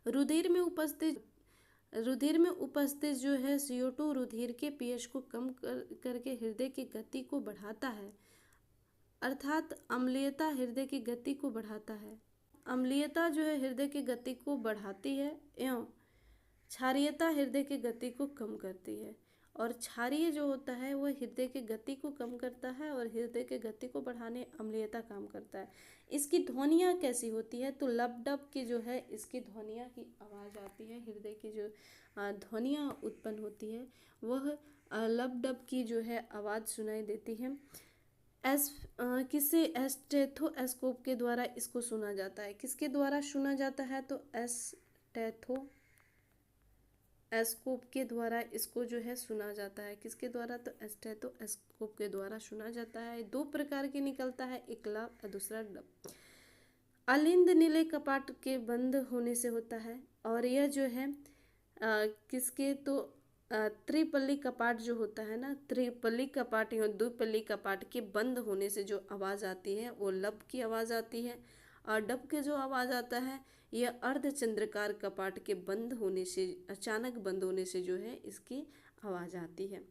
रुधिर में उपस्थित जो है CO2 रुधिर के pH को कम करके हृदय की गति को बढ़ाता है। अर्थात अम्लीयता हृदय की गति को बढ़ाता है। अम्लीयता जो है हृदय की गति को बढ़ाती है एवं क्षारीयता हृदय की गति को कम करती है। और क्षारीय जो होता है वह हृदय के गति को कम करता है और हृदय के गति को बढ़ाने अम्लीयता काम करता है। इसकी ध्वनियाँ कैसी होती है, तो लब डब की जो है इसकी ध्वनियाँ की आवाज़ आती है, हृदय की जो ध्वनियाँ उत्पन्न होती है वह लब डब की जो है आवाज़ सुनाई देती है। किससे, एस्टेथोस्कोप के द्वारा इसको सुना जाता है। किसके द्वारा सुना जाता है, तो एस्टेथोस्कोप के द्वारा इसको जो है सुना जाता है। किसके द्वारा, तो एस्टेथोस्कोप के द्वारा सुना जाता है। दो प्रकार के निकलता है, एक लब और दूसरा डब। अलिंद नीले कपाट के बंद होने से होता है और यह जो है किसके, तो त्रिपल्ली कपाट जो होता है ना, त्रिपल्ली कपाट या द्विपल्ली कपाट के बंद होने से जो आवाज़ आती है वो लब की आवाज़ आती है। और डब के जो आवाज़ आता है यह अर्धचंद्राकार कपाट के बंद होने से, अचानक बंद होने से जो है इसकी आवाज़ आती है।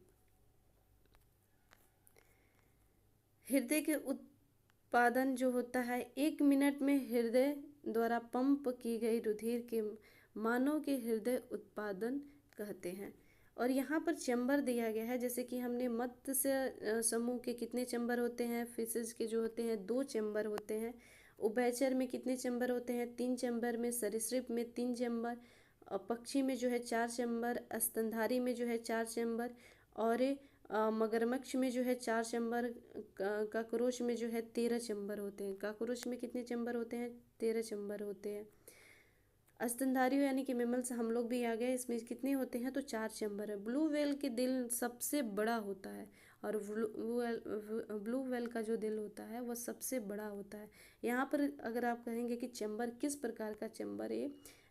हृदय के उत्पादन जो होता है, 1 मिनट में हृदय द्वारा पंप की गई रुधिर के मानों के हृदय उत्पादन कहते हैं। और यहाँ पर चैम्बर दिया गया है, जैसे कि हमने मत्स्य समूह के कितने चैम्बर होते हैं, फिशेज के जो होते हैं 2 चैम्बर होते हैं। उभयचर में कितने चैम्बर होते हैं, 3 चैम्बर में। सरीसृप में 3 चैम्बर, पक्षी में जो है 4 चैम्बर, स्तनधारी में जो है 4 चैम्बर, और मगरमच्छ में जो है 4 चैम्बर, काकरोच में जो है 13 चैम्बर होते हैं। काकरोच में कितने चैम्बर होते हैं, 13 चैम्बर होते हैं। स्तनधारी यानी कि मेमल्स, हम लोग भी आ गए, इसमें कितने होते हैं, तो 4 चैम्बर है। ब्लू व्हेल के दिल सबसे बड़ा होता है और ब्लू व्हेल का जो दिल होता है वह सबसे बड़ा होता है। यहाँ पर अगर आप कहेंगे कि चैम्बर किस प्रकार का चैम्बर ये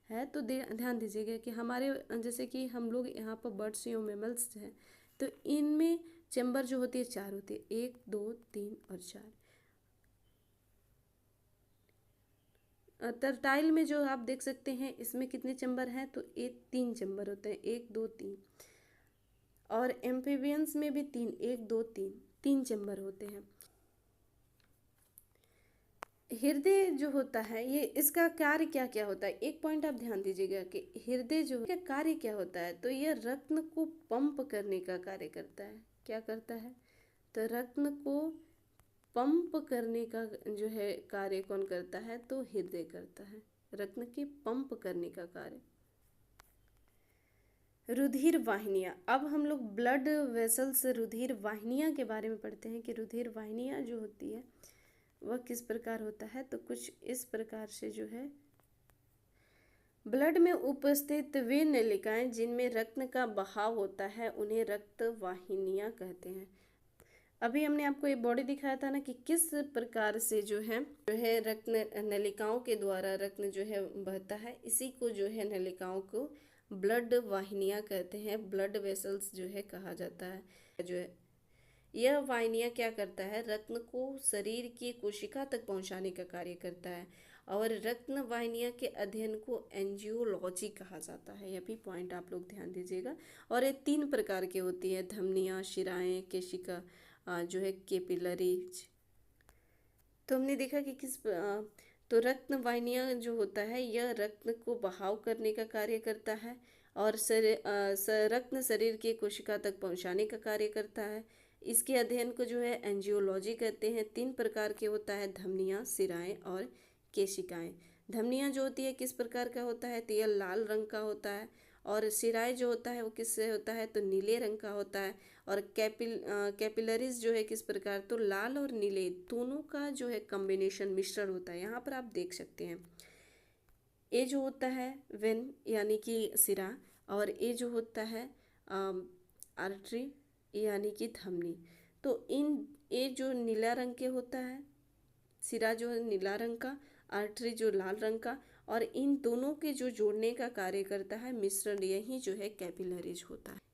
है, तो ध्यान दीजिएगा कि हमारे जैसे कि हम लोग यहाँ पर बर्ड्स या मेमल्स हैं, तो इनमें चैम्बर जो होती है 4 होती है, 1 2 3 और 4। टर्टाइल में जो आप देख सकते हैं इसमें कितने चैम्बर हैं, तो ये 3 चैम्बर होते हैं, 1 2 3। और एम्फीबियंस में भी 3, 1 2 3 चैम्बर होते हैं। हृदय जो होता है ये, इसका कार्य क्या क्या होता है, एक पॉइंट आप ध्यान दीजिएगा कि हृदय जो है कार्य क्या होता है, तो यह रक्त को पंप करने का कार्य करता है। क्या करता है, तो रक्त को पंप करने का जो है कार्य कौन करता है, तो हृदय करता है, रक्त के पंप करने का कार्य। रुधिर वाहिनियाँ, अब हम लोग ब्लड वेसल्स, रुधिर वाहिनियाँ के बारे में पढ़ते हैं कि रुधिर वाहिनियाँ जो होती है वह किस प्रकार होता है, तो कुछ इस प्रकार से जो है। ब्लड में उपस्थित वे नलिकाएं जिनमें रक्त का बहाव होता है उन्हें रक्त वाहिनियाँ कहते हैं। अभी हमने आपको ये बॉडी दिखाया था ना कि किस प्रकार से जो है रक्त नलिकाओं के द्वारा रक्त जो है बहता है, इसी को जो है नलिकाओं को ब्लड वाहिनियाँ कहते हैं, ब्लड वेसल्स जो है कहा जाता है। जो है यह वाहिनियाँ क्या करता है, रक्त को शरीर की कोशिका तक पहुंचाने का कार्य करता है। और रक्त वाहिनियाँ के अध्ययन को एंजियोलॉजी कहा जाता है, यह भी पॉइंट आप लोग ध्यान दीजिएगा। और ये 3 प्रकार की होती है, धमनियाँ, शिराएँ, केशिका जो है कैपिलरीज। तो हमने देखा कि तो रक्त वाहिनियाँ जो होता है यह रक्त को बहाव करने का कार्य करता है और रक्त शरीर के कोशिका तक पहुंचाने का कार्य करता है। इसके अध्ययन को जो है एंजियोलॉजी कहते हैं। 3 प्रकार के होता है, धमनियाँ, शिराएँ और केशिकाएँ। धमनियाँ जो होती है किस प्रकार का होता है, तो यह लाल रंग का होता है। और शिराएँ जो होता है वो किससे होता है, तो नीले रंग का होता है। और कैपिलरीज जो है किस प्रकार, तो लाल और नीले दोनों का जो है कॉम्बिनेशन, मिश्रण होता है। यहाँ पर आप देख सकते हैं ये जो होता है वेन यानी कि शिरा, और ये जो होता है आर्टरी यानी कि धमनी। तो ये जो नीला रंग के होता है, शिरा जो है नीला रंग का, आर्टरी जो लाल रंग का, और इन दोनों के जो जोड़ने का कार्य करता है मिश्रण, यही जो है कैपिलरीज होता है।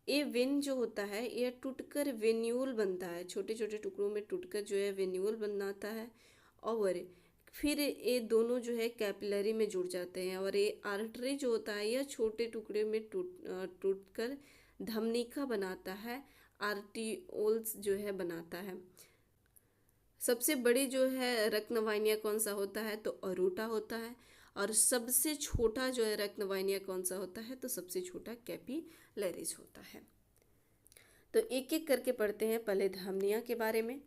ये वेन जो होता है यह टूटकर वेन्यूल बनता है, छोटे छोटे टुकड़ों में टूटकर जो है वेन्यूल बनाता है। और फिर ये दोनों जो है कैपिलरी में जुड़ जाते हैं। और ये आर्टरी जो होता है यह छोटे टुकड़े में टूटकर धमनिका बनाता है, आर्टिओल्स जो है बनाता है। सबसे बड़ी जो है रक्तवाहिनियाँ कौन सा होता है, तो अरोटा होता है। और सबसे छोटा जो है रक्तवाहिनियाँ कौन सा होता है, तो सबसे छोटा कैपिलरीज होता है। तो एक एक करके पढ़ते हैं। पहले धमनियों के बारे में,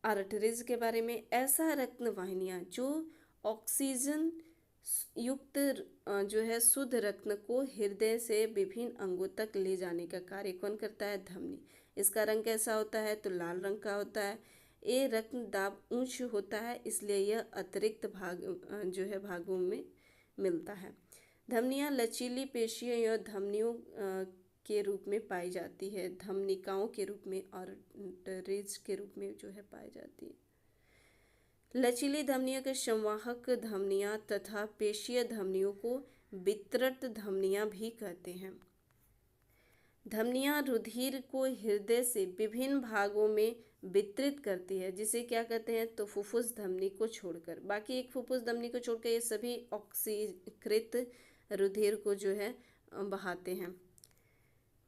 आर्टरीज के बारे में। ऐसा रक्त वाहिनियाँ जो ऑक्सीजन युक्त जो है शुद्ध रक्त को हृदय से विभिन्न अंगों तक ले जाने का कार्य कौन करता है? धमनी। इसका रंग कैसा होता है? तो लाल रंग का होता है। ये रक्त दाब उच्च होता है, इसलिए यह अतिरिक्त भाग जो है भागों में मिलता है। धमनियाँ लचीली पेशियों या धमनियों के रूप में पाई जाती है, धमनिकाओं के रूप में और आर्टरीज के रूप में जो है पाई जाती है। लचीली धमनियों के संवाहक धमनियाँ तथा पेशीय धमनियों को वितरक धमनियाँ भी कहते हैं। धमनियाँ रुधिर को हृदय से विभिन्न भागों में वितरित करती है, जिसे क्या कहते हैं? तो फुफ्फुस धमनी को छोड़कर, बाकी एक फुफ्फुस धमनी को छोड़कर ये सभी ऑक्सीकृत रुधिर को जो है बहाते हैं।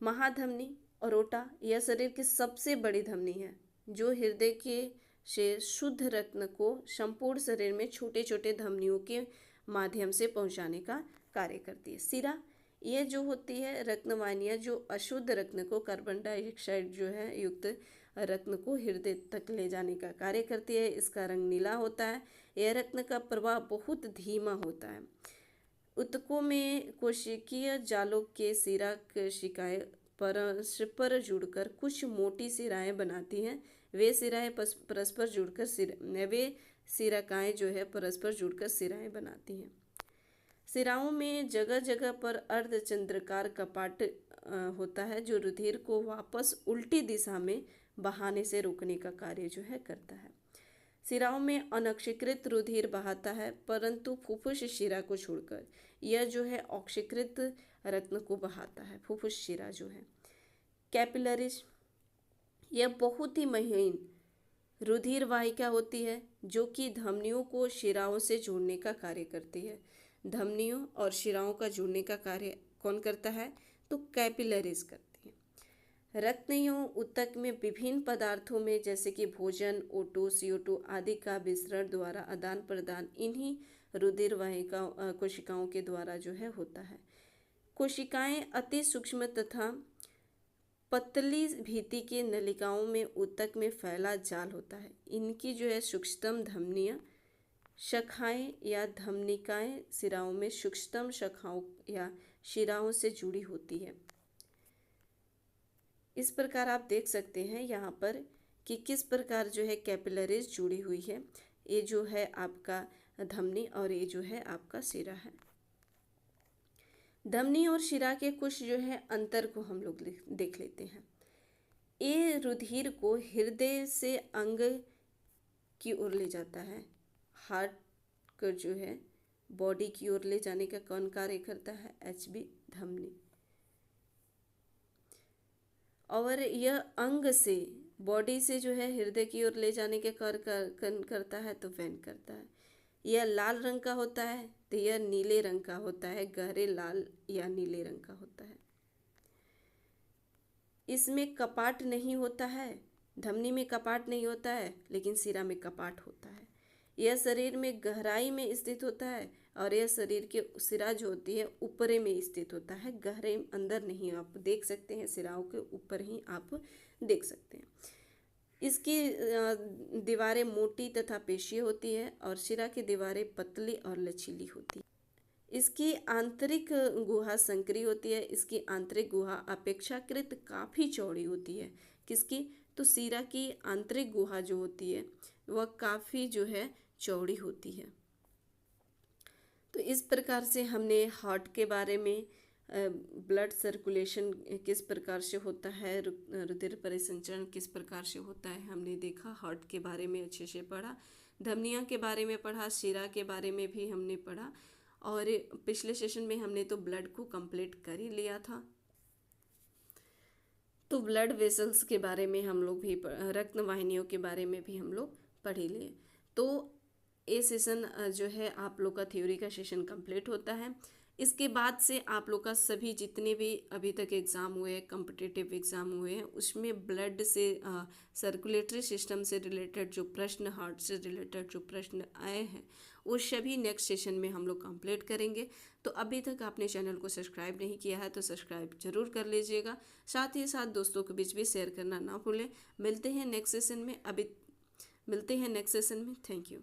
महाधमनी अरोटा यह शरीर की सबसे बड़ी धमनी है, जो हृदय के से शुद्ध रक्त को संपूर्ण शरीर में छोटे छोटे धमनियों के माध्यम से पहुंचाने का कार्य करती है। सिरा ये जो होती है रक्तवाहिनियाँ जो अशुद्ध रक्त को, कार्बन डाइऑक्साइड जो है युक्त रक्त को हृदय तक ले जाने का कार्य करती है। इसका रंग नीला होता है। यह रक्त का प्रवाह बहुत धीमा होता है। ऊतकों में कोशिकीय जालों के सिरा कोशिकाएं परस्पर जुड़कर कुछ मोटी सिराएं बनाती हैं। वे सिराकाएं जो है परस्पर जुड़कर सिराएं बनाती हैं। सिराओं में जगह जगह पर अर्धचंद्राकार कपाट होता है, जो रुधिर को वापस उल्टी दिशा में बहाने से रोकने का कार्य जो है करता है। सिराओं में अनक्षीकृत रुधिर बहाता है, परंतु फुफ्फुस शिरा को छोड़कर यह जो है ऑक्सीकृत रक्त को बहाता है, फुफ्फुस शिरा जो है। कैपिलरीज यह बहुत ही महीन रुधिर वाहिका होती है, जो कि धमनियों को शिराओं से जोड़ने का कार्य करती है। धमनियों और शिराओं का जोड़ने का कार्य कौन करता है? तो कैपिलरीज करती है। रक्तनलियों ऊतक में विभिन्न पदार्थों में जैसे कि भोजन, O2, CO2 आदि का विसरण द्वारा आदान प्रदान इन्हीं रुधिर वाहिका कोशिकाओं के द्वारा जो है होता है। कोशिकाएं अति सूक्ष्म तथा पतली भित्ति के नलिकाओं में ऊतक में फैला जाल होता है। इनकी जो है सूक्ष्मतम धमनियाँ शाखाएं या धमनिकाएं सिराओं में सूक्ष्मतम शाखाओं या शिराओं से जुड़ी होती है। इस प्रकार आप देख सकते हैं यहाँ पर कि किस प्रकार जो है कैपिलरीज जुड़ी हुई है। ये जो है आपका धमनी और ये जो है आपका शिरा है। धमनी और शिरा के कुछ जो है अंतर को हम लोग देख लेते हैं। ये रुधिर को हृदय से अंग की ओर ले जाता है। हार्ट को जो है बॉडी की ओर ले जाने का कौन कार्य करता है? HB धमनी। और यह अंग से बॉडी से जो है हृदय की ओर ले जाने के कार्य करता है तो वेन करता है। यह लाल रंग का होता है तो यह नीले रंग का होता है, गहरे लाल या नीले रंग का होता है। इसमें कपाट नहीं होता है, धमनी में कपाट नहीं होता है, लेकिन सिरा में कपाट होता है। यह शरीर में गहराई में स्थित होता है और यह शरीर के सिरा जो होती है ऊपरे में स्थित होता है, गहरे अंदर नहीं। आप देख सकते हैं सिराओं के ऊपर ही आप देख सकते हैं। इसकी दीवारें मोटी तथा पेशीय होती है और शिरा की दीवारें पतली और लचीली होती है। इसकी आंतरिक गुहा संकरी होती है। इसकी आंतरिक गुहा अपेक्षाकृत काफ़ी चौड़ी होती है। किसकी? तो शिरा की आंतरिक गुहा जो होती है वह काफ़ी जो है चौड़ी होती है। तो इस प्रकार से हमने हार्ट के बारे में, ब्लड सर्कुलेशन किस प्रकार से होता है, रुधिर परिसंचरण किस प्रकार से होता है हमने देखा। हार्ट के बारे में अच्छे से पढ़ा, धमनियों के बारे में पढ़ा, शिरा के बारे में भी हमने पढ़ा और पिछले सेशन में हमने तो ब्लड को कंप्लीट कर ही लिया था। तो ब्लड वेसल्स के बारे में हम लोग भी, रक्त वाहिनियों के बारे में भी हम लोग पढ़ ही लिए। तो ये सेशन जो है आप लोग का थ्योरी का सेशन कंप्लीट होता है। इसके बाद से आप लोग का सभी जितने भी अभी तक एग्ज़ाम हुए हैं, कॉम्पिटिटिव एग्ज़ाम हुए हैं, उसमें ब्लड से सर्कुलेटरी सिस्टम से रिलेटेड जो प्रश्न, हार्ट से रिलेटेड जो प्रश्न आए हैं, वो सभी नेक्स्ट सेशन में हम लोग कंप्लीट करेंगे। तो अभी तक आपने चैनल को सब्सक्राइब नहीं किया है तो सब्सक्राइब जरूर कर लीजिएगा। साथ ही साथ दोस्तों के बीच भी शेयर करना ना भूलें। मिलते हैं नेक्स्ट सेशन में। Thank you.